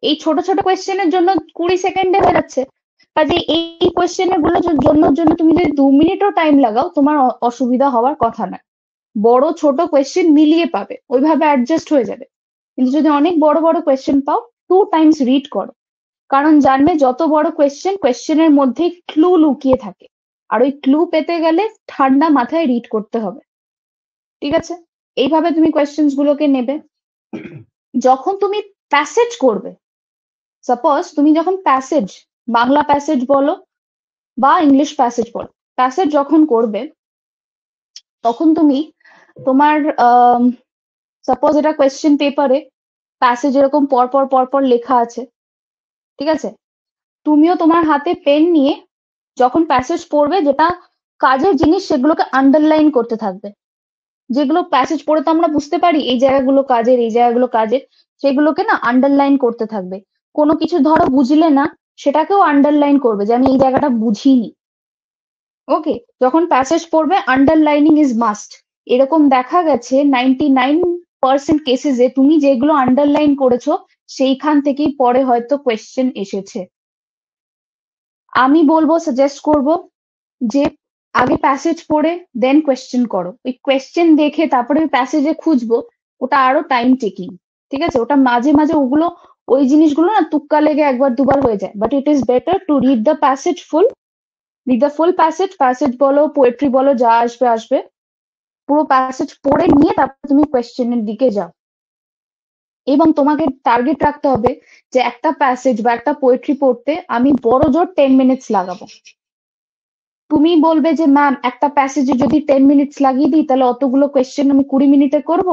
এই ছোট ছোট কোয়েশ্চেনের জন্য 20 সেকেন্ডে হয়ে যাচ্ছে। কাজে এই কোয়েশ্চেনের জন্য তুমি যদি 2 মিনিটও টাইম লাগাও, তোমার অসুবিধা হওয়ার কথা না। বড় ছোট কোয়েশ্চেন মিলিয়ে পাবে, ওইভাবে অ্যাডজাস্ট হয়ে যাবে। কিন্তু যদি অনেক বড় বড় কোয়েশ্চেন পাও, 2 টাইমস রিড করো। কারণ জানবে যত বড় কোয়েশ্চেনের মধ্যে ক্লু লুকিয়ে থাকে, আর ওই ক্লু পেতে গেলে ঠান্ডা মাথায় রিড করতে হবে। ঠিক আছে, এইভাবে তুমি কোয়েশ্চেন্স গুলোকে নেবে। যখন তুমি প্যাসেজ করবে, সাপোজ তুমি যখন প্যাসেজ, বাংলা প্যাসেজ বলো বা ইংলিশ প্যাসেজ বলো, প্যাসেজ যখন করবে তখন তুমি তোমার সাপোজ এটা কোয়েশ্চেন পেপারে প্যাসেজ এরকম পরপর পরপর লেখা আছে, ঠিক আছে, তুমিও তোমার হাতে পেন নিয়ে যখন প্যাসেজ পড়বে, যেটা কাজের জিনিস সেগুলোকে আন্ডারলাইন করতে থাকবে। যেগুলো প্যাসেজ পড়ে তো আমরা বুঝতে পারি এই জায়গাগুলো কাজের, এই জায়গাগুলো কাজের, সেগুলোকে না আন্ডারলাইন করতে থাকবে। কোনো কিছু ধরো বুঝলে না, সেটাকেও আন্ডারলাইন করবে যে আমি এই জায়গাটা বুঝিনি। ওকে, যখন প্যাসেজ পড়বে আন্ডারলাইনিং ইজ মাস্ট। এরকম দেখা গেছে 99% কেসেসে তুমি যেগুলো আন্ডারলাইন করেছো সেইখান থেকেই পরে হয়তো কোয়েশ্চেন এসেছে। আমি বলবো, সাজেস্ট করব যে আগে প্যাসেজ পড়ে দেন কোয়েশ্চেন করো। ওই কোয়েশ্চেন দেখে তারপরে ওই প্যাসেজে খুঁজবো, ওটা আরো টাইম টেকিং। ঠিক আছে, ওটা মাঝে মাঝে ওগুলো, ওই জিনিসগুলো না তুক্কা লেগে একবার দুবার হয়ে যায়। But it is better to read the passage full, read the full passage, passage বলো পোয়েট্রি বলো, যা আসবে আসবে, পুরো প্যাসেজ পড়ে নিয়ে তারপর তুমি কোয়েশ্চেনের দিকে যাও। এবং তোমাকে টার্গেট রাখতে হবে যে একটা প্যাসেজ বা একটা পোয়েট্রি পড়তে আমি বড় জোর 10 মিনিটস লাগাবো। তুমি বলবে যে ম্যাম একটা প্যাসেজে যদি 10 মিনিটস লাগিয়ে দিই তাহলে অতগুলো কোয়েশ্চেন আমি 20 মিনিটে করব।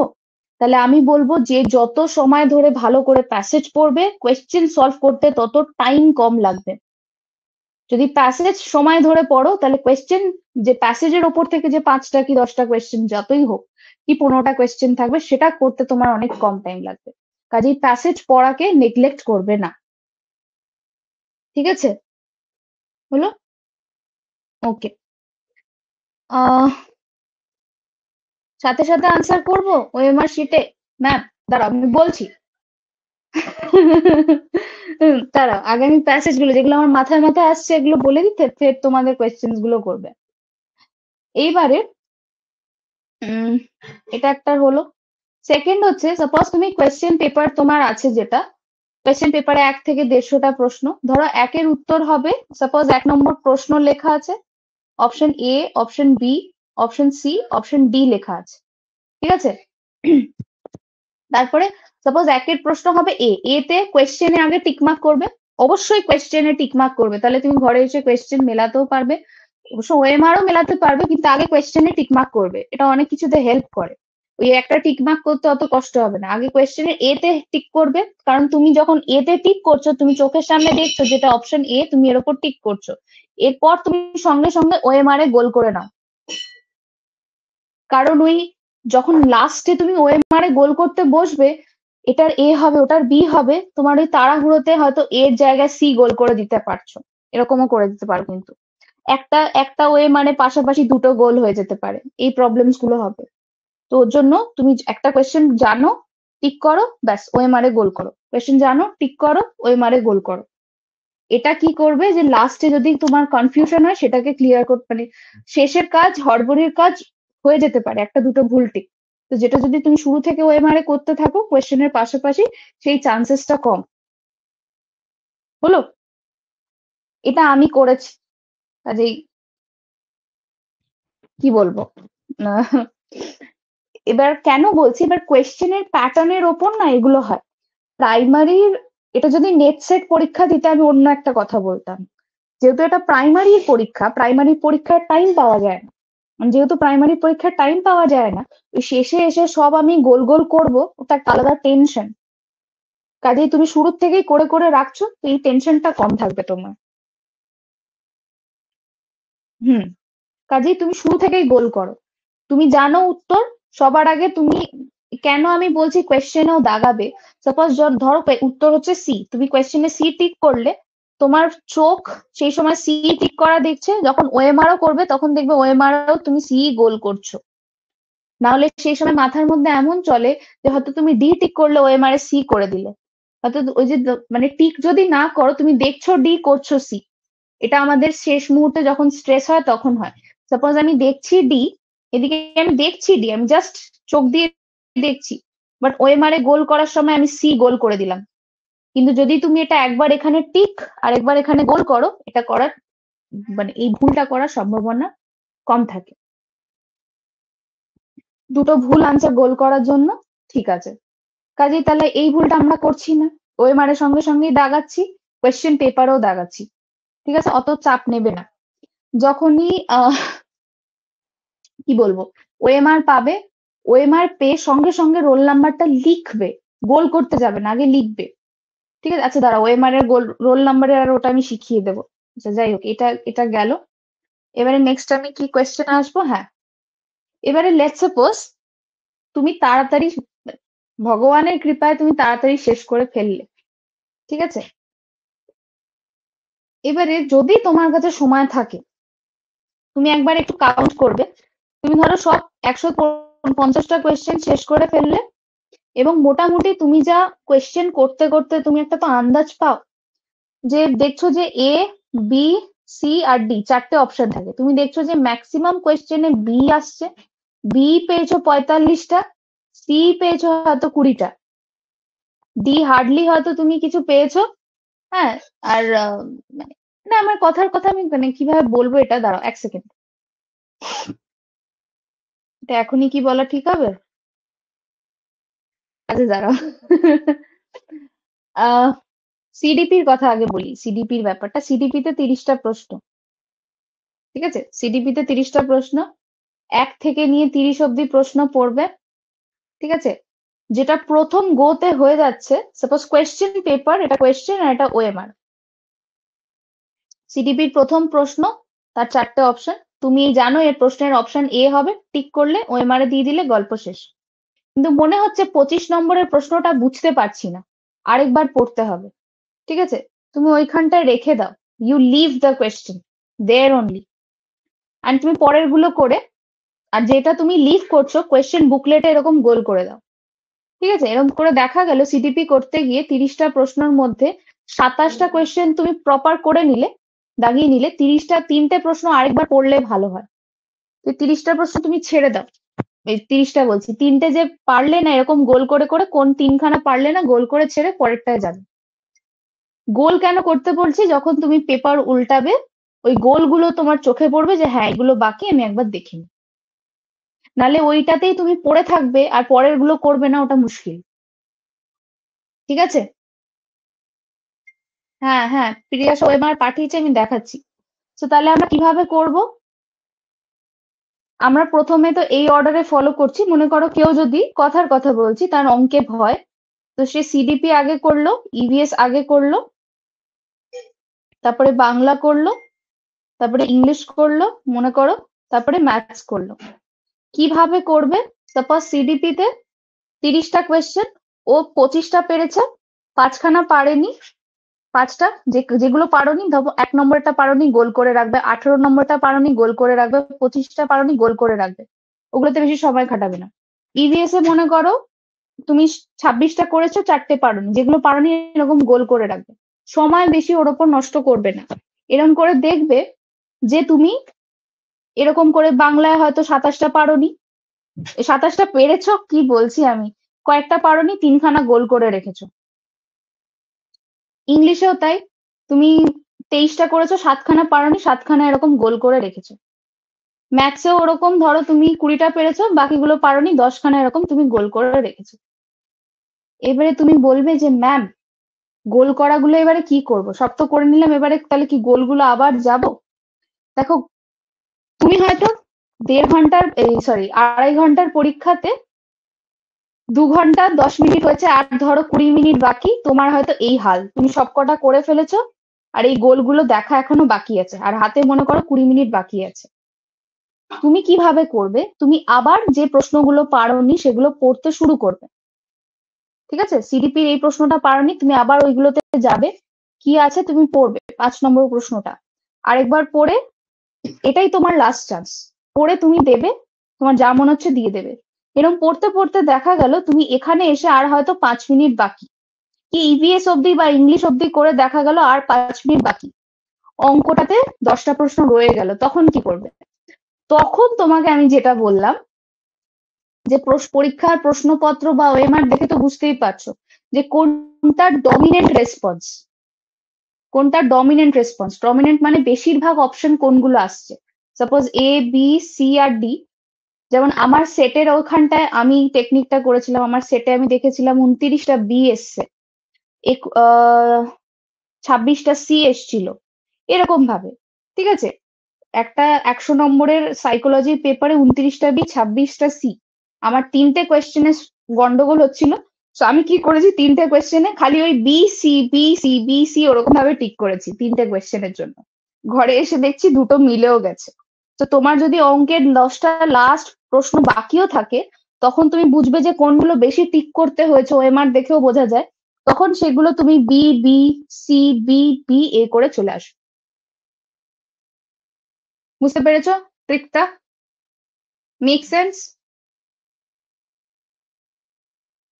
তাহলে আমি বলবো যে যত সময় ধরে ভালো করে প্যাসেজ পড়বে, কোয়েশ্চেন সলভ করতে তত টাইম কম লাগবে। যদি প্যাসেজ সময় ধরে পড়ো তাহলে কোয়েশ্চেন, যে প্যাসেজের ওপর থেকে যে 5টা কি 10টা কোয়েশ্চেন যতই হোক, কি 15টা কোয়েশ্চেন থাকবে, সেটা করতে তোমার অনেক কম টাইম লাগবে। কাজেই প্যাসেজ পড়াকে নেগলেক্ট করবে না। ঠিক আছে, হলো? ওকে। আহ সাথে সাথে আনসার করবো ওএমআর শিটে? ম্যাম দাঁড়াও আমি বলছি। দাঁড়াও, আগামী প্যাসেজ গুলো যেগুলো আমার মাথায় মাথায় আসছে এগুলো বলে দিতে, ফের তোমাদের কোয়েশ্চেন গুলো করবে। এইবারে উম এটা একটা হলো। সেকেন্ড হচ্ছে, সাপোজ তুমি কোয়েশ্চেন পেপার তোমার আছে, যেটা কোয়েশ্চেন পেপারে 1 থেকে 150টা প্রশ্ন, ধরো একের উত্তর হবে, সাপোজ 1 নম্বর প্রশ্ন লেখা আছে, option A, option B, option C, option D লেখা আছে। ঠিক আছে, তারপরে সাপোজ একের প্রশ্ন হবে এতে কোয়েশ্চেনে আগে টিকমার্ক করবে, অবশ্যই কোয়েশ্চেনে টিকমার্ক করবে, তাহলে তুমি ঘরে এসে কোয়েশ্চেন মেলাতেও পারবে, অবশ্য ওএমআরও মেলাতে পারবে, কিন্তু আগে কোয়েশ্চেনে টিকমার্ক করবে, এটা অনেক কিছুতে হেল্প করে। ওই একটা টিকমার্ক করতে অত কষ্ট হবে না, আগে কোয়েশ্চেনের এতে টিক করবে, কারণ তুমি যখন এতে টিক করছো তুমি চোখের সামনে দেখছো যেটা অপশন এ, তুমি এর উপর টিক করছো, এরপর তুমি সঙ্গে সঙ্গে ওএমআর এ গোল করে নাও। কারণ ওই যখন লাস্টে তুমি ওএমআর এ গোল করতে বসবে, এটার এ হবে ওটার বি হবে, তোমার ওই তাড়াহুড়োতে হয়তো এর জায়গায় সি গোল করে দিতে পারছো, এরকমও করে দিতে পারো। কিন্তু একটা একটা ওএমআর এ পাশাপাশি দুটো গোল হয়ে যেতে পারে, এই প্রবলেমস গুলো হবে। তো ওর জন্য তুমি একটা কোয়েশ্চেন জানো, টিক করো, ব্যাস ওএমআর এ গোল করো, কোয়েশ্চেন জানো, টিক করো, ওএমআর এ গোল করো। এটা কি করবে যে লাস্টে যদি তোমার কনফিউশন হয় সেটাকে ক্লিয়ার করতে, মানে শেষের কাজ, হড়বড়ির কাজ হয়ে যেতে পারে একটা দুটো ভুল টিক। তো যেটা যদি তুমি শুরু থেকে ওএমআর এ করতে থাকো কোয়েশ্চেনের পাশাপাশি, সেই চান্সেসটা কম। হলো? এটা আমি করেছি, কাজেই কি বলবো। আহ, এবার কেন বলছি, এবার কোয়েশ্চেনের প্যাটার্নের ওপর না এগুলো হয়। প্রাইমারির, এটা যদি নেট সেট পরীক্ষা দিতে আমি অন্য একটা কথা বলতাম। যেহেতু এটা প্রাইমারির পরীক্ষা, প্রাইমারি পরীক্ষার টাইম পাওয়া যায় না, যেহেতু প্রাইমারি পরীক্ষার টাইম পাওয়া যায় না, ওই শেষে এসে সব আমি গোল গোল করবো, ওটা একটা আলাদা টেনশন। কাজেই তুমি শুরু থেকেই করে করে রাখছো, তো এই টেনশনটা কম থাকবে তোমার। হুম। কাজেই তুমি শুরু থেকেই গোল করো, তুমি জানো উত্তর। সবার আগে তুমি, কেন আমি বলছি কোয়েশ্চেনেও দাগাবে, সাপোজ ধরো উত্তর হচ্ছে সি, তুমি কোয়েশ্চেনে সি টিক করলে, তোমার চোখ সেই সময় সি টিক করা দেখছে, যখন ওএমআরও করবে তখন দেখবে ওএমআরও তুমি সি গোল করছো। না হলে সেই সময় মাথার মধ্যে এমন চলে যে হয়তো তুমি ডি টিক করলে ওএমআর এ সি করে দিলে, হয়তো ওই যে মানে টিক যদি না করো, তুমি দেখছো ডি করছো সি। এটা আমাদের শেষ মুহূর্তে যখন স্ট্রেস হয় তখন হয়। সাপোজ আমি দেখছি ডি, এদিকে আমি দেখছি ডি, আমি জাস্ট চোখ দিয়ে দেখছি, বাট ওএমআর এ গোল করার সময় আমি সি গোল করে দিলাম। কিন্তু যদি তুমি এটা একবার এখানে টিক আর একবার এখানে গোল করো, এটা করার মানে এই ভুলটা করার সম্ভাবনা কম থাকে। দুটো ভুল আনসার গোল করার জন্য ঠিক আছে। কাজেই তাহলে এই ভুলটা আমরা করছি না, ওএমআর এর সঙ্গে সঙ্গেই দাগাচ্ছি, কোয়েশ্চেন পেপারও দাগাচ্ছি। ঠিক আছে, অত চাপ নেবে না। যখনই কি বলবো, ওএমআর পাবে, ওএমআর পেয়ে সঙ্গে সঙ্গে রোল নাম্বারটা লিখবে, গোল করতে যাবে না, আগে লিখবে। ঠিক আছে, আচ্ছা দাঁড়া, ওএমআর এর গোল রোল নাম্বারের আর ওটা আমি শিখিয়ে দেবো। আচ্ছা যাই হোক, এটা এটা গেল। এবারে নেক্সট আমি কি কোয়েশ্চেন আসবো, হ্যাঁ, এবারে লেটস সাপোজ তুমি তাড়াতাড়ি, ভগবানের কৃপায় তুমি তাড়াতাড়ি শেষ করে ফেললে। ঠিক আছে, এবারে যদি তোমার কাছে সময় থাকে, তুমি একবার একটু কাউন্ট করবে। তুমি ধরো সব 150টা কোয়েশ্চেন শেষ করে ফেললে, এবং মোটামুটি তুমি যা কোয়েশ্চেন করতে করতে তুমি একটা তো আন্দাজ পাও, যে দেখছো যে এ, বি, সি আর ডি চারটে অপশন থাকে, তুমি দেখছো যে ম্যাক্সিমাম কোয়েশ্চেনে বি আসছে, বি পেয়েছো 45টা, সি পেয়েছো হয়তো 20টা, ডি হার্ডলি হয়তো তুমি কিছু পেয়েছো। হ্যাঁ, আর মানে, না আমার কথার কথা আমি মানে কিভাবে বলবো এটা, দাঁড়াও এক সেকেন্ড, এটা এখনই কি বলা ঠিক হবে? আচ্ছা দাঁড়াও। আহ সিডিপির কথা আগে বলি, সিডিপির ব্যাপারটা, সিডিপিতে 30টা প্রশ্ন। ঠিক আছে, সিডিপিতে 30টা প্রশ্ন, 1 থেকে নিয়ে 30 অব্দি প্রশ্ন পড়বে। ঠিক আছে, যেটা প্রথম গোতে হয়ে যাচ্ছে, সাপোজ কোয়েশ্চেন পেপার, এটা কোয়েশ্চেন আর এটা ওএমআর। সিডিপির প্রথম প্রশ্ন, তার 4টে অপশন, তুমি জানো এর প্রশ্নের অপশন এ হবে, টিক করলে ওএমআর এ দিয়ে দিলে গল্প শেষ। কিন্তু মনে হচ্ছে 25 নম্বরের প্রশ্নটা বুঝতে পারছি না, আরেকবার পড়তে হবে। ঠিক আছে, তুমি ওইখানটায় রেখে দাও, you leave the question there only, and তুমি পরের গুলো করে, আর যেটা তুমি লিভ করছো কোয়েশ্চেন বুকলেটে এরকম গোল করে দাও। ঠিক আছে, এরকম করে দেখা গেল সিডিপি করতে গিয়ে 30টা প্রশ্নের মধ্যে 27টা কোয়েশ্চেন তুমি প্রপার করে নিলে, দাগিয়ে নিলে, 30টা 3টে প্রশ্ন আরেকবার পড়লে ভালো হয়। তো 30টা প্রশ্ন তুমি ছেড়ে দাও, এই 30টা বলছি, 3টে যে পারলে না এরকম গোল করে করে, কোন 3খানা পারলে না গোল করে ছেড়ে পরেরটায় যাবে। গোল কেন করতে বলছি, যখন তুমি পেপার উল্টাবে ওই গোলগুলো তোমার চোখে পড়বে যে হ্যাঁ এগুলো বাকি, আমি একবার দেখি। নালে ওইটাতেই তুমি পড়ে থাকবে আর পরের গুলো করবে না, ওটা মুশকিল। ঠিক আছে, হ্যাঁ হ্যাঁ, প্রিয়া ওএমআর পাঠিয়েছে, আমি দেখাচ্ছি। তো তাহলে আমরা কিভাবে করব, আমরা প্রথমে তো এই অর্ডারে ফলো করছি। মনে করো কেউ যদি, কথার কথা বলছি, তার অঙ্কে ভয়, তো সে সিডিপি আগে করলো, ইভিএস আগে করলো, তারপরে বাংলা করলো, তারপরে ইংলিশ করলো মনে করো, তারপরে ম্যাথস করলো। কিভাবে করবে, সাপোজ সিডিপি তে 30টা কোয়েশ্চেন, ও 25টা পেরেছে, 5খানা পারেনি, 5টা যেগুলো পারোনি, ধরো 1 নম্বরটা পারোনি গোল করে রাখবে, 18 নম্বরটা পারোনি গোল করে রাখবে, 25টা পারোনি গোল করে রাখবে, ওগুলোতে বেশি সময় খাটাবে না। ইভিএস এ মনে করো তুমি 26টা করেছো, 4টে পারোনি, যেগুলো পারোনি এরকম গোল করে রাখবে, সময় বেশি ওর ওপর নষ্ট করবে না। এরকম করে দেখবে যে তুমি এরকম করে বাংলায় হয়তো 27টা পারোনি, 27টা পেরেছো কি বলছি আমি, কয়েকটা পারোনি, 3খানা গোল করে রেখেছো। ইংলিশেও তাই, তুমি 23টা করেছো, 7খানা পারোনি, 7খানা এরকম গোল করে রেখেছো। ম্যাথসেও ওরকম, ধরো তুমি 20টা পেরেছো, বাকিগুলো পারোনি, 10খানা এরকম তুমি গোল করে রেখেছো। এবারে তুমি বলবে যে ম্যাম, গোল করাগুলো এবারে কি করব, সব তো করে নিলাম, এবারে তাহলে কি গোলগুলো আবার যাব? দেখো, তুমি হয়তো 1.5 ঘন্টার, এই সরি 2.5 ঘন্টার পরীক্ষাতে 2 ঘন্টা 10 মিনিট হয়েছে, আর ধরো 20 মিনিট বাকি, তোমার হয়তো এই হাল, তুমি সবকটা করে ফেলেছো আর এই গোলগুলো দেখা এখনো বাকি আছে, আর হাতে মনে করো 20 মিনিট বাকি আছে। তুমি কিভাবে করবে? তুমি আবার যে প্রশ্নগুলো পারোনি সেগুলো পড়তে শুরু করবে। ঠিক আছে, সিডিপির এই প্রশ্নটা পারোনি, তুমি আবার ওইগুলোতে যাবে, কি আছে তুমি পড়বে 5 নম্বর প্রশ্নটা আরেকবার পড়ে, এটাই তোমার লাস্ট চান্স, পড়ে তুমি দেবে, তোমার যা মনে হচ্ছে দিয়ে দেবে। এরকম পড়তে পড়তে দেখা গেল তুমি এখানে এসে আর হয়তো 5 মিনিট বাকি, কি ইভিএস অব্দি বা ইংলিশ অব্দি করে দেখা গেল আর 5 মিনিট বাকি, অঙ্কটাতে 10টা প্রশ্ন রয়ে গেল, তখন কি করবে? তখন তোমাকে আমি যেটা বললাম, যে পরীক্ষার প্রশ্নপত্র বা ওএমআর দেখে তো বুঝতেই পারছো যে কোনটা ডমিনেন্ট রেসপন্স, কোনটা ডমিনেন্ট রেসপন্স। ডমিনেন্ট মানে বেশিরভাগ অপশন কোনগুলো আসছে, suppose A B C R D. যেমন আমার সেটের ওখানটায় আমি টেকনিকটা করেছিলাম, আমার সেটে আমি দেখেছিলাম 29টা বি এসছে, 26টা সি এসছিল, এরকম ভাবে। ঠিক আছে, একটা 100 নম্বরের সাইকোলজি পেপারে 29টা বি 26টা সি, আমার 3টে কোয়েশ্চেনে গন্ডগোল হচ্ছিল। তো আমি কি করেছি, 3টে কোয়েশ্চেনে খালি ওই B C B C B C ওরকম ভাবে টিক করেছি 3টে কোয়েশ্চেনের জন্য। ঘরে এসে দেখছি দুটো মিলেও গেছে। তো তোমার যদি অঙ্কের 10টা লাস্ট প্রশ্ন বাকিও থাকে, তখন তুমি বুঝবে যে কোনগুলো বেশি টিক করতে হয়েছে, ওএমআর দেখেও বোঝা যায়, তখন সেগুলো তুমি B B C B B A করে চলে আসো। বুঝতে পেরেছো ট্রিকটা? Make sense?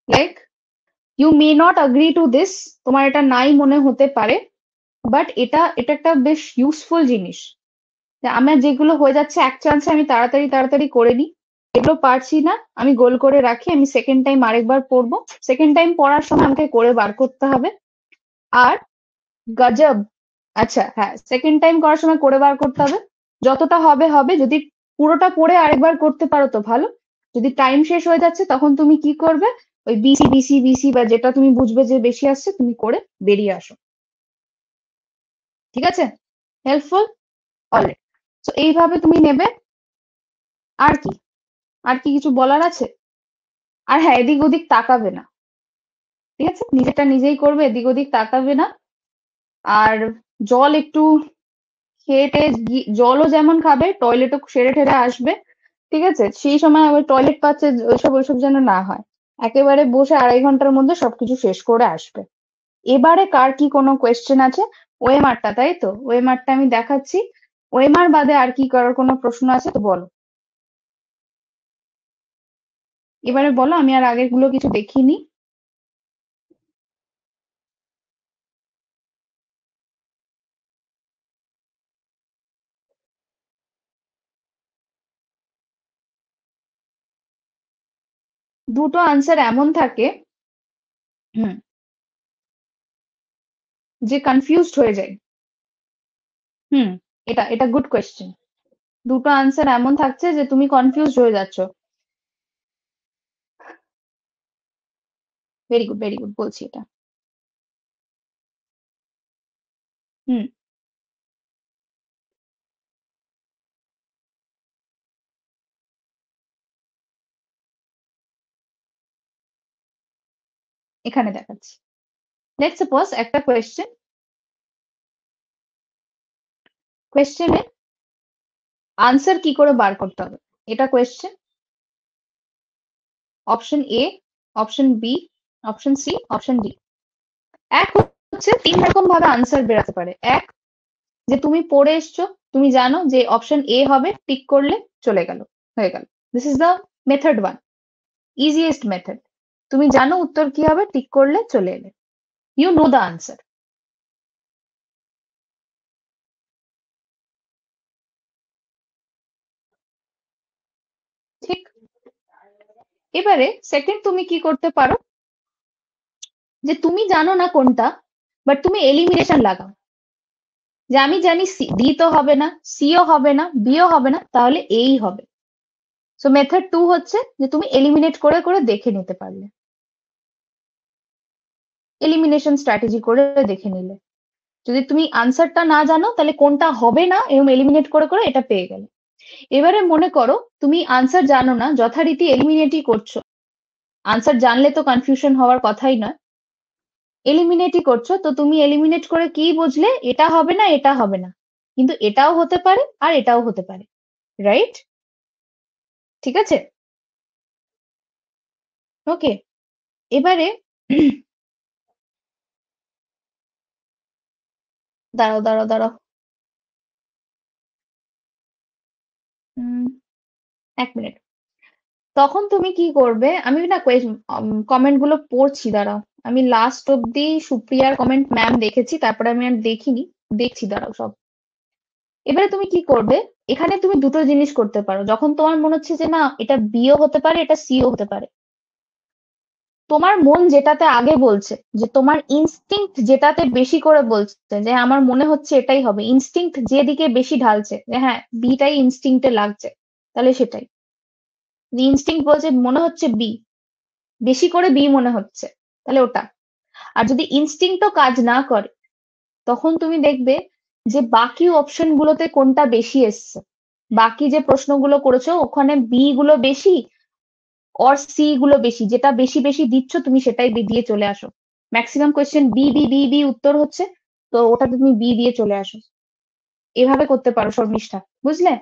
Like you may not agree to this, তোমার এটা নাই মনে হতে পারে, বাট এটা এটা একটা বেশ ইউজফুল জিনিস, যে আমার যেগুলো হয়ে যাচ্ছে এক চান্সে আমি তাড়াতাড়ি তাড়াতাড়ি করে নিই, এগুলো পারছি না আমি গোল করে রাখি, আমি সেকেন্ড টাইম আরেকবার পড়বো, সেকেন্ড টাইম পড়ার সময় আমাকে করে বার করতে হবে। আর গজব, আচ্ছা হ্যাঁ, সেকেন্ড টাইম করার সময় করে বার করতে হবে, যতটা হবে হবে, যদি পুরোটা পড়ে আরেকবার করতে পারো তো ভালো, যদি টাইম শেষ হয়ে যাচ্ছে তখন তুমি কি করবে, ওই বিসি বিসি বিসি বা যেটা তুমি বুঝবে যে বেশি আসছে তুমি করে বেরিয়ে আসো। ঠিক আছে, হেল্পফুল? অলরাইট, তো এইভাবে তুমি নেবে। আর কি, আর কি কিছু বলার আছে? আর হ্যাঁ, এদিক ওদিক তাকাবে না। ঠিক আছে, নিজেরটা নিজেই করবে, এদিক ওদিক তাকাবে না। আর জল একটু খেয়ে টেয়ে জলও যেমন খাবে, টয়লেটও সেরে ঠেরে আসবে। ঠিক আছে, সেই সময় আবার টয়লেট পাচ্ছে ওইসব ওইসব যেন না হয়, একেবারে বসে 2.5 ঘন্টার মধ্যে সবকিছু শেষ করে আসবে। এবারে কার কি কোনো কোয়েশ্চেন আছে? ওএমআরটা তাই তো, ওএমআরটা আমি দেখাচ্ছি, ওএমআর বাদে আর কি করার কোনো প্রশ্ন আছে তো বলো, এবারে বলো, আমি আর আগের গুলো কিছু দেখিনি। দুটো আনসার এমন থাকে, হুম, যে কনফিউজড হয়ে যায়। হুম, এটা এটা গুড কোয়েশ্চেন। দুটো আনসার এমন থাকছে যে তুমি কনফিউজড হয়ে যাচ্ছ। ভেরি গুড ভেরি গুড, বলছি এটা। হুম, এখানে দেখাচ্ছি। লেটস সাপোজ একটা কোয়েশ্চেনে আনসার কি করে বার করতে হবে, এটা question. Option A, option B, option C, option D. এক হচ্ছে 3 রকম ভাবে আনসার বেরাতে পারে। এক, যে তুমি পড়ে এসছো, তুমি জানো যে অপশন এ হবে, টিক করলে চলে গেল, হয়ে গেল। This is the method one, easiest method. তুমি জানো উত্তর কি হবে, টিক করলে চলে এলে, ইউ নো দ্য আনসার। ঠিক, এবারে সেকেন্ড তুমি কি করতে পারো, যে তুমি জানো না কোনটা, বাট তুমি এলিমিনেশন লাগাও, যে আমি জানি ডি তো হবে না, সিও হবে না, বিও হবে না, তাহলে এই হবে। সো মেথড টু হচ্ছে যে তুমি এলিমিনেট করে করে দেখে নিতে পারলে, এলিমিনেশন স্ট্র্যাটেজি করে দেখে নিলে, যদি তুমি আনসারটা না জানো তাহলে কোনটা হবে না এরকম এলিমিনেট করে করে এটা পেয়ে গেলে। এবারে মনে করো তুমি আনসার জানো না, যথারীতি এলিমিনেটই করছো, আনসার জানলে তো কনফিউশন হওয়ার কথাই নয়। এলিমিনেটই করছো, তো তুমি এলিমিনেট করে কি বুঝলে? এটা হবে না, এটা হবে না, কিন্তু এটাও হতে পারে আর এটাও হতে পারে, রাইট? ঠিক আছে, ওকে। এবারে দাঁড়াও দাঁড়াও দাঁড়াও, উম, 1 মিনিট। তখন তুমি কি করবে? আমি না কমেন্ট গুলো পড়ছি, দাঁড়াও। আমি লাস্ট অব্দি সুপ্রিয়ার কমেন্ট ম্যাম দেখেছি, তারপরে আমি আর দেখিনি। দেখছি, দাঁড়াও সব। এবারে তুমি কি করবে? এখানে তুমি দুটো জিনিস করতে পারো। যখন তোমার মনে হচ্ছে যে না, এটা বিও হতে পারে, এটা সিও হতে পারে, তোমার মন যেটাতে আগে বলছে, যে তোমার ইনস্টিংক্ট যেটাতে বেশি করে বলছে যে আমার মনে হচ্ছে এটাই হবে, ইনস্টিংক্ট যেদিকে বেশি ঢালছে যে হ্যাঁ বিটাই ইনস্টিংক্টে লাগছে, তাহলে সেটাই। ইনস্টিংক্ট বলছে মনে হচ্ছে বি, বেশি করে বি মনে হচ্ছে, তাহলে ওটা। আর যদি ইনস্টিংক্টও কাজ না করে, তখন তুমি দেখবে যে বাকি অপশন গুলোতে কোনটা বেশি এসছে। বাকি যে প্রশ্নগুলো করেছো ওখানে বি গুলো বেশি অর সি গুলো বেশি, যেটা বেশি বেশি দিচ্ছ তুমি সেটাই দিয়ে চলে আসো। Maximum question B B B B উত্তর হচ্ছে, তো ওটাতে তুমি বি দিয়ে চলে আসো। এভাবে করতে পারো শর্মিষ্ঠা, বুঝলে?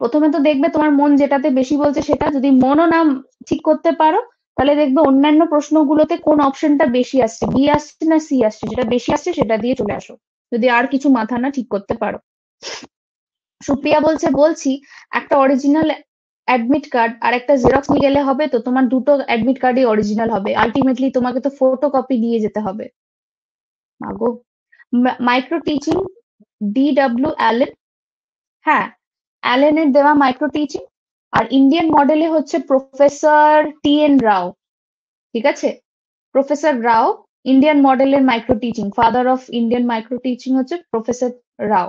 প্রথমে তো দেখবে তোমার মন যেটাতে বেশি বলছে সেটা, যদি মনও না ঠিক করতে পারো, তাহলে দেখবে অন্যান্য প্রশ্নগুলোতে কোন অপশনটা বেশি আসছে, বি আসছে না সি আসছে, যেটা বেশি আসছে সেটা দিয়ে চলে আসো, যদি আর কিছু মাথা না ঠিক করতে পারো। সুপ্রিয়া বলছে, বলছি একটা অরিজিনাল অ্যাডমিট কার্ড আর একটা জেরক্স নিয়ে গেলে হবে? তো তোমার দুটো অ্যাডমিট কার্ডই অরিজিনাল হবে, আলটিমেটলি তোমাকে তো ফটোকপি নিয়ে যেতে হবে। মাগো। Micro teaching, DW Allen. হ্যাঁ, অ্যালেনের দেওয়া মাইক্রো টিচিং। আর ইন্ডিয়ান মডেলে হচ্ছে প্রফেসর TN রাও। ঠিক আছে, প্রফেসর রাও। ইন্ডিয়ান মডেলের micro teaching, father of Indian micro teaching হচ্ছে প্রফেসর রাও।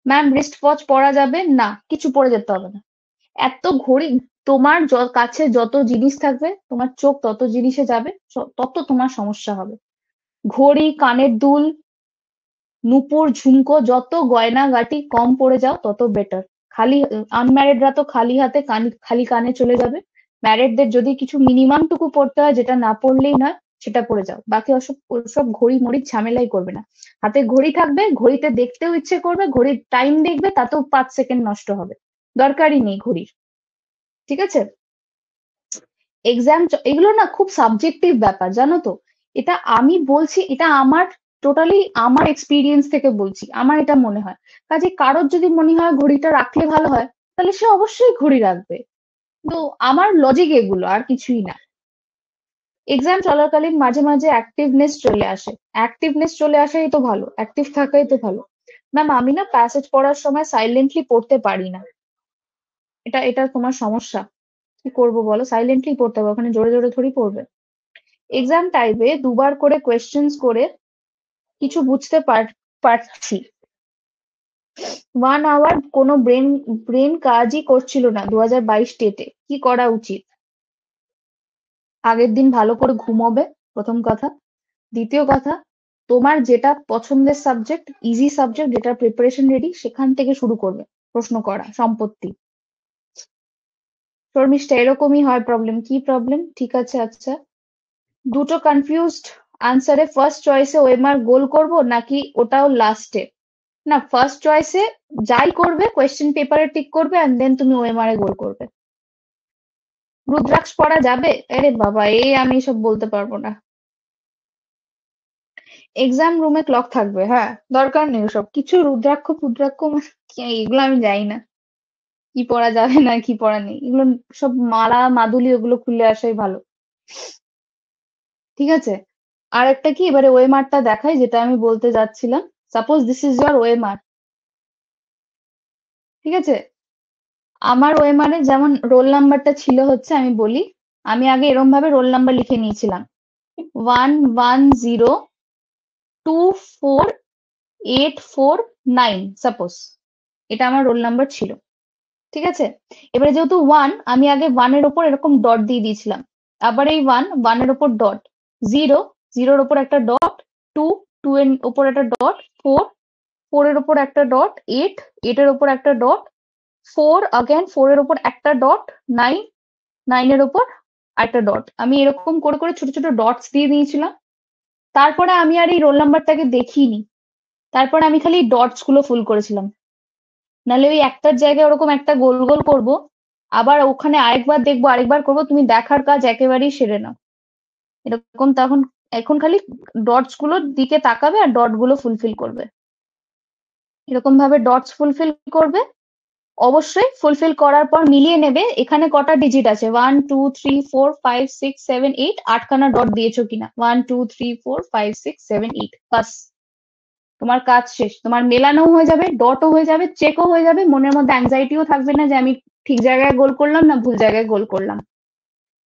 ম্যাম রিস্ট ওয়াচ পরা যাবে না? কিছু পরে যেতে হবে না। এত ঘড়ি, তোমার কাছে যত জিনিস থাকবে তোমার চোখ তত জিনিসে যাবে, তত তোমার সমস্যা হবে। ঘড়ি, কানের দুল, নূপুর, ঝুমকো, যত গয়নাগাটি কম পড়ে যাও তত বেটার। খালি আনম্যারিডরা তো খালি হাতে খালি কানে চলে যাবে। ম্যারিডদের যদি কিছু মিনিমাম টুকু পড়তে হয়, যেটা না পড়লেই নয়, সেটা পড়ে যাও। বাকি ওসব ঘড়ি মড়ির ঝামেলাই করবে না। হাতে ঘড়ি থাকবে, ঘড়িতে দেখতেও ইচ্ছে করবে, ঘড়ির টাইম দেখবে, তাতেও 5 সেকেন্ড নষ্ট হবে। দরকারই নেই ঘড়ির। ঠিক আছে? এক্সাম এগুলো না খুব সাবজেক্টিভ ব্যাপার, জানো তো। এটা আমি বলছি, এটা আমার টোটালি আমার এক্সপিরিয়েন্স থেকে বলছি, আমার এটা মনে হয়। কাজে কারোর যদি মনে হয় ঘড়িটা রাখলে ভালো হয়, তাহলে সে অবশ্যই ঘড়ি রাখবে। তো আমার লজিক এগুলো, আর কিছুই না। এক্সাম চলাকালীন মাঝে মাঝে অ্যাক্টিভনেস চলে আসে। অ্যাক্টিভনেস চলে আসাই তো ভালো, অ্যাক্টিভ থাকাই তো ভালো। ম্যাম আমি না প্যাসেজ পড়ার সময় সাইলেন্টলি পড়তে পারি না। এটা তোমার সমস্যা। কি করবো বলো? সাইলেন্টলি পড়তে হবে, ওখানে জোরে জোরে থোড়ি পড়বে। এক্সাম টাইমে দুবার করে কোয়েশ্চেন্স করে কিছু বুঝতে পারছি। 1 আওয়ার কোনো ব্রেন ব্রেন কাজই করছিল না 2022 টেটে। কি করা উচিত? আগের দিন ভালো করে ঘুমোবে, প্রথম কথা। দ্বিতীয় কথা, তোমার যেটা পছন্দের সাবজেক্ট, ইজি সাবজেক্ট, যেটা প্রিপারেশন রেডি, সেখান থেকে শুরু করবে প্রশ্ন করা। সম্পত্তি, শর্মিষ্ঠা এরকমই হয় প্রবলেম। কি প্রবলেম? ঠিক আছে, আচ্ছা। দুটো কনফিউজড আনসারে ফার্স্ট চয়েসে ওএমআর গোল করব নাকি ওটাও লাস্টে? না, ফার্স্ট চয়েসে যাই করবে কোয়েশ্চেন পেপারে টিক করবে এন্ড দেন তুমি ওএমআর এ গোল করবে। রুদ্রাক্ষ পড়া যাবে? আরে বাবা, আমি সব বলতে পারবো না। এক্সাম রুমে ক্লক থাকবে, হ্যাঁ। দরকার নেই ওসব কিছু, রুদ্রাক্ষ ফুদ্রাক্ষ এগুলো আমি জানি না। কি পড়া যাবে না কি পড়া নেই, এগুলো সব মালা মাদুলি, ওগুলো খুলে আসাই ভালো। ঠিক আছে। আর একটা কি, এবারে ওএমআরটা দেখাই যেটা আমি বলতে যাচ্ছিলাম। Suppose this is your OMR. ঠিক আছে, আমার ওএমআর এ যেমন রোল নাম্বারটা ছিল হচ্ছে, আমি বলি। আমি আগে এরম ভাবে রোল নাম্বার লিখে নিয়েছিলাম, 11024849, সাপোজ। এটা আমার রোল নাম্বার ছিল। ঠিক আছে, এবারে যেহেতু ওয়ান, আমি আগে ওয়ানের ওপর এরকম ডট দিয়ে দিয়েছিলাম। আবার এই ওয়ানের ওপর ডট, জিরো, জিরোর ওপর একটা ডট, টু, টু এর ওপর একটা ডট, ফোর, ফোরের ওপর একটা ডট, এইট, এইটের ওপর একটা ডট, ফোর, अगेन ফোরের ওপর একটা ডট, নাইন, নাইনের ওপর আর একটা ডট। আমি এরকম করে করে ছোট ছোট ডটস দিয়ে দিয়েছিলাম। তারপরে আমি আর এই রোল নাম্বারটাকে দেখিনি। তারপরে আমি খালি ডটস গুলো ফুল করেছিলাম। নাহলে ওই একটার জায়গায় ওরকম একটা গোল গোল করব, আবার ওখানে আরেকবার দেখবো, আরেকবার করব, তুমি দেখার কাজ একেবারেই সেরে নাও। এরকম তখন এখন খালি ডটস গুলোর দিকে তাকাবে আর ডট গুলো ফুলফিল করবে। এরকম ভাবে ডটস ফুলফিল করবে। অবশ্যই ফুলফিল করার পর মিলিয়ে নেবে এখানে কটা ডিজিট আছে, 1 2 3 4 5 6 7 8, আটখানা ডট দিয়েছো কিনা, 1 2 3 4 5 6 7 8, বাস তোমার কাজ শেষ। তোমার মেলানো হয়ে যাবে, ডটও হয়ে যাবে, চেকও হয়ে যাবে, মনের মধ্যে অ্যাংজাইটিও থাকবে না যে আমি ঠিক জায়গায় গোল করলাম না ভুল জায়গায় গোল করলাম।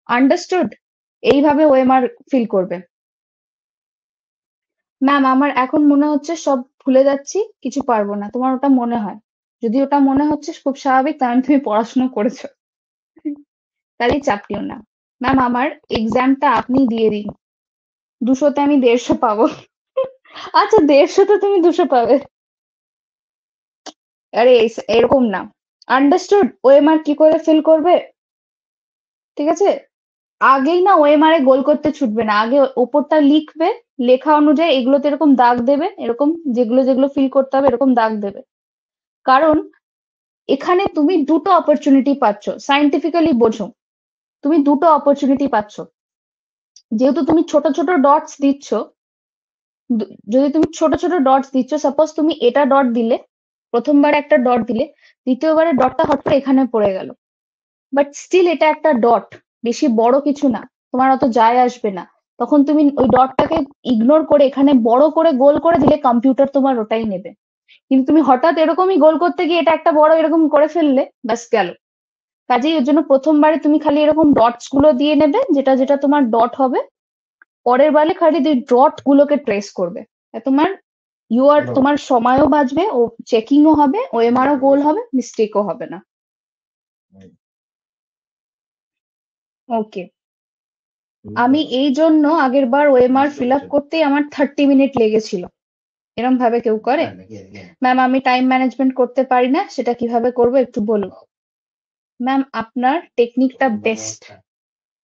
আন্ডারস্টুড? এইভাবে ওএমআর ফিল করবে। ম্যাম আমার এখন মনে হচ্ছে সব ভুলে যাচ্ছি, কিছু পারবো না। তোমার ওটা মনে হয়? যদি ওটা মনে হচ্ছে খুব স্বাভাবিক, কারণ তুমি পড়াশোনা করেছো। তাহলে চাপ নিও না। ম্যাম আমার এক্সামটা আপনি দিয়ে দিন, 200-তে আমি 150 পাবো। আচ্ছা 150-তে তুমি 200 পাবে? আরে এরকম না। আন্ডারস্টুড? ওএমআর কি করে ফিল করবে, ঠিক আছে? আগেই না ওএমআর এ গোল করতে ছুটবে না, আগে ওপরটা লিখবে, লেখা অনুযায়ী এগুলোতে এরকম দাগ দেবে, এরকম যেগুলো যেগুলো ফিল করতে হবে এরকম দাগ দেবে। কারণ এখানে তুমি দুটো অপরচুনিটি পাচ্ছ, সাইন্টিফিক্যালি বোঝো। তুমি দুটো অপরচুনিটি পাচ্ছ। যেহেতু তুমি ছোট ছোট ডটস দিচ্ছ, যদি তুমি ছোট ছোট ডটস দিচ্ছ, সাপোজ তুমি এটা ডট দিলে, প্রথমবারে একটা ডট দিলে, দ্বিতীয়বারে ডটটা হট করে এখানে পড়ে গেল, বাট স্টিল এটা একটা ডট, বেশি বড় কিছু না, তোমার অত যায় আসবে না। তখন তুমি ওই ডটটাকে ইগনোর করে এখানে বড় করে গোল করে দিলে কম্পিউটার তোমার ওটাই নেবে। কিন্তু তুমি হঠাৎ এরকমই গোল করতে গিয়ে এটা একটা বড় এরকম করে ফেললে, ব্যাস গেল। কাজেই এর জন্য প্রথমবারে তুমি খালি এরকম ডটস গুলো দিয়ে নেবে, যেটা যেটা তোমার ডট হবে। পরের বারে খালি ডট গুলোকে ট্রেস করবে। তোমার তোমার সময়ও বাঁচবে, ও চেকিংও হবে, ওএমআরও গোল হবে, মিস্টেকও হবে না। ওকে। আমি এই জন্য আগের বার ওএমআর ফিল আপ করতেই আমার 30 মিনিট লেগেছিল। এরম ভাবে কেউ করে? ম্যাম আমি টাইম ম্যানেজমেন্ট করতে পারি না, সেটা কিভাবে করবো একটু বলুন। ম্যাম আপনার টেকনিকটা best.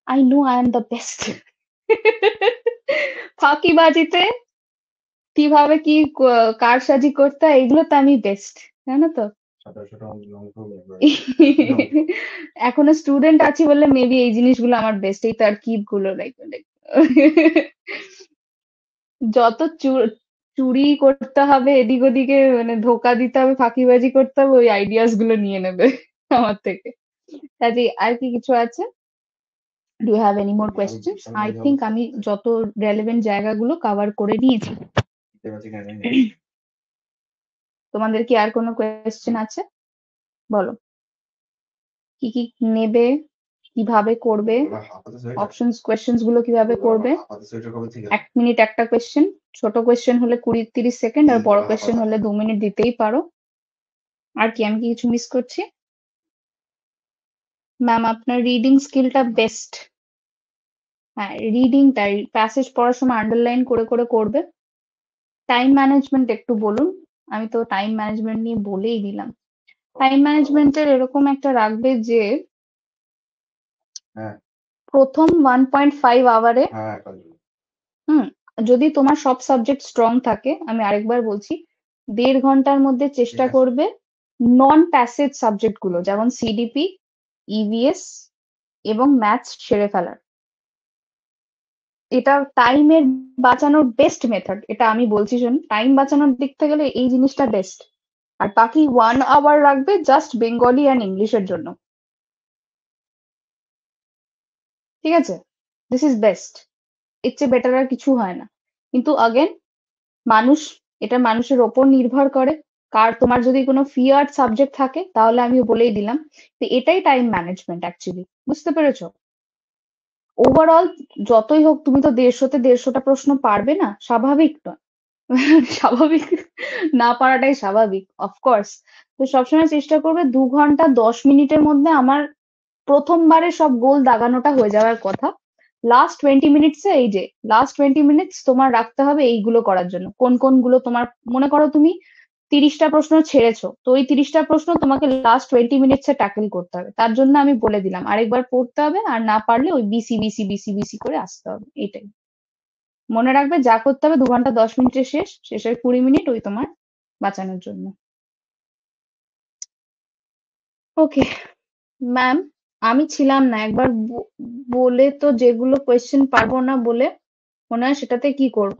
I know I am the best. ফাঁকিবাজিতে কিভাবে কি কারসাজি করতে হয় এগুলোতে আমি বেস্ট, জানো তো। এখনো স্টুডেন্ট আছি বলে মেবি এই জিনিসগুলো আমার বেস্ট, এই তারকিব গুলো লাইক যত চুরি করতে হবে এদিক ওদিকে, মানে ধোকা দিতে হবে, ফাঁকিবাজি করতে হবে, ওই আইডিয়াস গুলো নিয়ে নেবে আমার থেকে। কাজে আর কি কিছু আছে? Do you have any more questions? I think আমি যত রেলেভেন্ট জায়গাগুলো কভার করে নিয়েছি। তোমাদের কি আর কোনো কোয়েশ্চেন আছে? বলো কি কি নেবে, কিভাবে করবে, অপশনস কোয়েশ্চেন্স গুলো কিভাবে করবে। 1 মিনিট একটা কোয়েশ্চেন, ছোট কোয়েশ্চেন হলে 20-30 সেকেন্ড, আর বড় কোয়েশ্চেন হলে 2 মিনিট দিতেই পারো। আর কি আমি কি কিছু মিস করছি? ম্যাম আপনার রিডিং স্কিলটা বেস্ট। হ্যাঁ রিডিংটা, প্যাসেজ পড়ার সময় আন্ডারলাইন করে করে করবে। টাইম ম্যানেজমেন্ট একটু বলুন। আমি তো টাইম ম্যানেজমেন্ট নিয়ে বলেই দিলাম। টাইম ম্যানেজমেন্টের এরকম একটা রাখবে যে প্রথম 1.5 আওয়ারে, হুম, যদি তোমার সব সাবজেক্ট স্ট্রং থাকে, আমি আরেকবার বলছি, 1.5 ঘন্টার মধ্যে চেষ্টা করবে নন প্যাসেজ সাবজেক্ট গুলো যেমন সিডিপি, ইভিএস এবং ম্যাথস সেরে ফেলার। এটা টাইমের বাঁচানোর বেস্ট মেথড, এটা আমি বলছি শোন, টাইম বাঁচানোর দিক থেকে গেলে এই জিনিসটা বেস্ট। আর বাকি 1 আওয়ার রাখবে জাস্ট বেঙ্গলি অ্যান্ড ইংলিশের জন্য, ঠিক আছে? This is best. এর চেয়ে বেটার আর কিছু হয় না। কিন্তু আগেন মানুষ, এটা মানুষের ওপর নির্ভর করে। তোমার যদি কোনো ফিয়ার্ড সাবজেক্ট থাকে তাহলে আমি বলেই দিলাম, তো এটাই টাইম ম্যানেজমেন্ট অ্যাকচুয়ালি, বুঝতে পেরেছো? ওভারঅল যতই হোক তুমি তো 150-150টা প্রশ্ন পারবে না, স্বাভাবিক নয়? স্বাভাবিক না পারাটাই স্বাভাবিক, অফকোর্স। তো সবসময় চেষ্টা করবে 2 ঘন্টা 10 মিনিটের মধ্যে আমার প্রথমবারে সব গোল দাগানোটা হয়ে যাওয়ার কথা। লাস্ট 20 মিনিটসে এই যে লাস্ট 20 মিনিটস তোমার রাখতে হবে এইগুলো করার জন্য। কোন কোনগুলো তোমার মনে করো তুমি 30টা প্রশ্ন ছেড়েছো, তো ওই 30টা প্রশ্ন তোমাকে লাস্ট 20 মিনিটসে ট্যাকেল করতে হবে। তার জন্য আমি বলে দিলাম আরেকবার পড়তে হবে, আর না পারলে ওই বিসি বিসি বিসি বিসি করে আসতে হবে, এটাই। মনে রাখবে যা করতে হবে 2 ঘন্টা 10 মিনিটে শেষ, শেষের 20 মিনিট ওই তোমার বাঁচানোর জন্য। ওকে ম্যাম, আমি ছিলাম না একবার বলে তো যেগুলো কোয়েশ্চেন পারবো না বলে মনে হয় সেটাতে কি করব।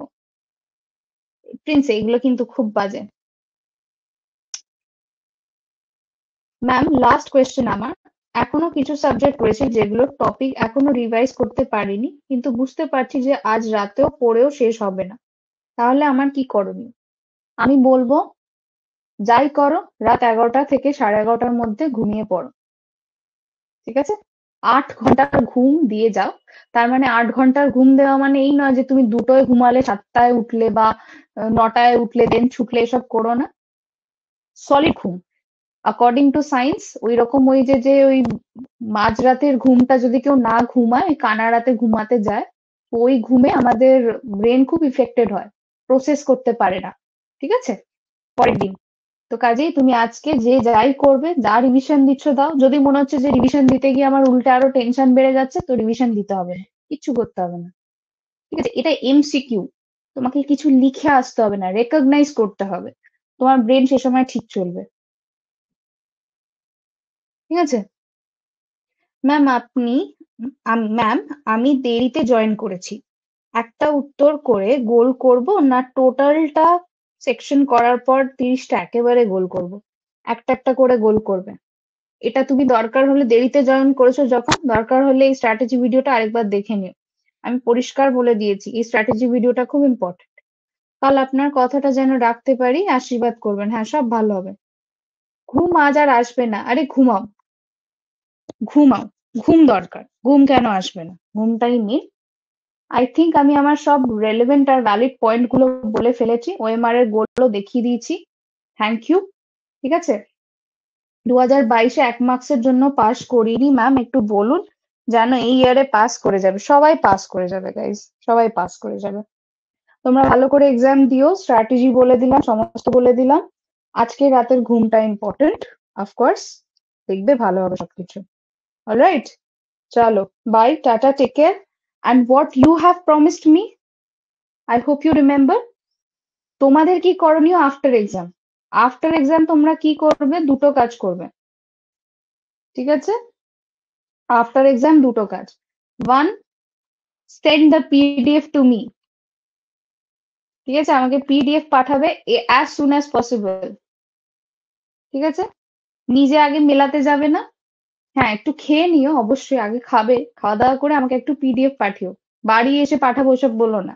প্রিন্স এগুলো কিন্তু খুব বাজে। ম্যাম লাস্ট কোয়েশ্চেন আমার, এখনো কিছু সাবজেক্ট রয়েছে যেগুলোর টপিক এখনো রিভাইজ করতে পারিনি, কিন্তু বুঝতে পারছি যে আজ রাতেও পড়েও শেষ হবে না, তাহলে আমার কি করণীয়? আমি বলবো যাই করো রাত 11টা থেকে 11:30টার মধ্যে ঘুমিয়ে পড়ো, ঠিক আছে? 8 ঘন্টার ঘুম দিয়ে যাও। তার মানে 8 ঘন্টার ঘুম দেওয়া মানে এই নয় যে তুমি 2টোয় ঘুমালে 7টায় উঠলে বা 9টায় উঠলে দেন ছুটলে, এসব করো না। সলিড ঘুম অ্যাকর্ডিং টু সায়েন্স। ওই রকম ওই যে ওই মাঝরাতের ঘুমটা যদি কেউ না ঘুমায়, ওই কানা রাতে ঘুমাতে যায়, তো ওই ঘুমে আমাদের ব্রেন খুব ইফেক্টেড হয়, প্রসেস করতে পারে না, ঠিক আছে, পরের দিন। তো কাজেই তুমি আজকে যে যাই করবে, যা রিভিশন দিচ্ছ দাও। যদি মনে হচ্ছে যে রিভিশন দিতে গিয়ে আমার উল্টে আরো টেনশন বেড়ে যাচ্ছে, তো রিভিশন দিতে হবে না, কিচ্ছু করতে হবে না, ঠিক আছে? এটা এমসিকিউ, তোমাকে কিছু লিখে আসতে হবে না, রেকগনাইজ করতে হবে। তোমার ব্রেন সে সময় ঠিক চলবে, ঠিক আছে? ম্যাম আপনি ম্যাম আমি দেরিতে জয়েন করেছি, একটা উত্তর করে গোল করব না টোটালটা সেকশন করার পর 30টা একেবারে গোল করব? একটা একটা করে গোল করবে। এটা তুমি দরকার হলে দেরিতে জয়েন করেছো যখন, দরকার হলে এই স্ট্র্যাটেজি ভিডিওটা আরেকবার দেখে নিও। আমি পরিষ্কার বলে দিয়েছি এই স্ট্র্যাটেজি ভিডিওটা খুব ইম্পর্টেন্ট। কাল আপনার কথাটা যেন রাখতে পারি, আশীর্বাদ করবেন। হ্যাঁ, সব ভালো হবে। ঘুম আজ আর আসবে না, আরে ঘুমাও, ঘুমাও। ঘুম দরকার, ঘুম কেন আসবে না? ঘুমটাই নিন। আই থিঙ্ক আমি আমার সব রেলেভেন্ট আর ভ্যালিড পয়েন্ট গুলো বলে ফেলেছি, ওএমআর এর গোলও দেখিয়ে দিয়েছি। থ্যাংক ইউ, ঠিক আছে? 2022-এ 1 মার্কসের জন্য পাস করিনি ম্যাম, একটু বলুন যেন এই ইয়ারে পাস করে যাবে। সবাই পাস করে যাবে গাইজ, সবাই পাস করে যাবে। তোমরা ভালো করে এক্সাম দিও, স্ট্র্যাটেজি বলে দিলাম, সমস্ত বলে দিলাম। আজকে রাতের ঘুমটা ইম্পর্টেন্ট, অফকোর্স। দেখবে ভালো হবে সবকিছু। অলরাইট, চলো bye, tata, take care. And what you have promised me, I hope you remember. তোমাদের কি করণীয় আফটার এক্সাম? আফটার এক্সাম তোমরা কি করবে? দুটো কাজ করবে, ঠিক আছে? আফটার এক্সাম দুটো কাজ। One, send the PDF to me, ঠিক আছে? আমাকে পিডিএফ পাঠাবে অ্যাজ সুন অ্যাজ পসিবল, ঠিক আছে? নিজে আগে মেলাতে যাবে না। হ্যাঁ, একটু খেয়ে নিও, অবশ্যই আগে খাবে, খাওয়া দাওয়া করে আমাকে একটু পিডিএফ পাঠিও। বাড়ি এসে পাঠাবো ওসব বলো না।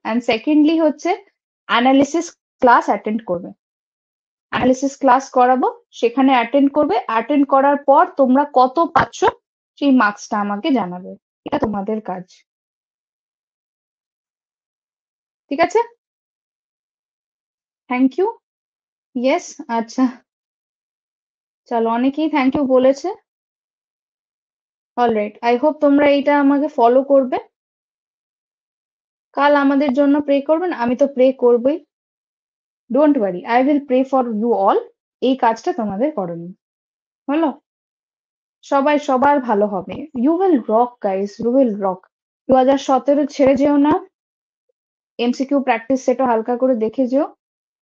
অ্যান্ড সেকেন্ডলি হচ্ছে অ্যানালিসিস ক্লাস অ্যাটেন্ড করবে। অ্যানালিসিস ক্লাস করাবো, সেখানে অ্যাটেন্ড করবে। অ্যাটেন্ড করার পর তোমরা কত পাচ্ছ সেই মার্কসটা আমাকে জানাবে। এটা তোমাদের কাজ, ঠিক আছে? Thank you. ইয়েস, আচ্ছা, চলো, অনেকেই থ্যাংক ইউ বলেছে। অলরাইট, আই হোপ তোমরা এইটা আমাকে ফলো করবে। কাল আমাদের জন্য প্রে করবেন, আমি তো প্রে করবই। Don't worry, I will pray for you all. এই কাজটা তোমাদের করণীয়, হলো? সবাই সবার ভালো হবে। You will rock guys, you will rock. 2017 ছেড়ে যেও না। এমসিকিউ প্র্যাকটিস সেটও হালকা করে দেখে যেও।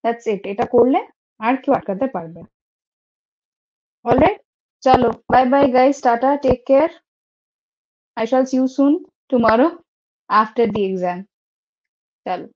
দ্যাটস ইট, এটা করলে আর কেউ আটকাতে পারবে না। অলরাইট, চলো bye bye guys, tata, take care. I shall see you soon tomorrow after the exam. चलो।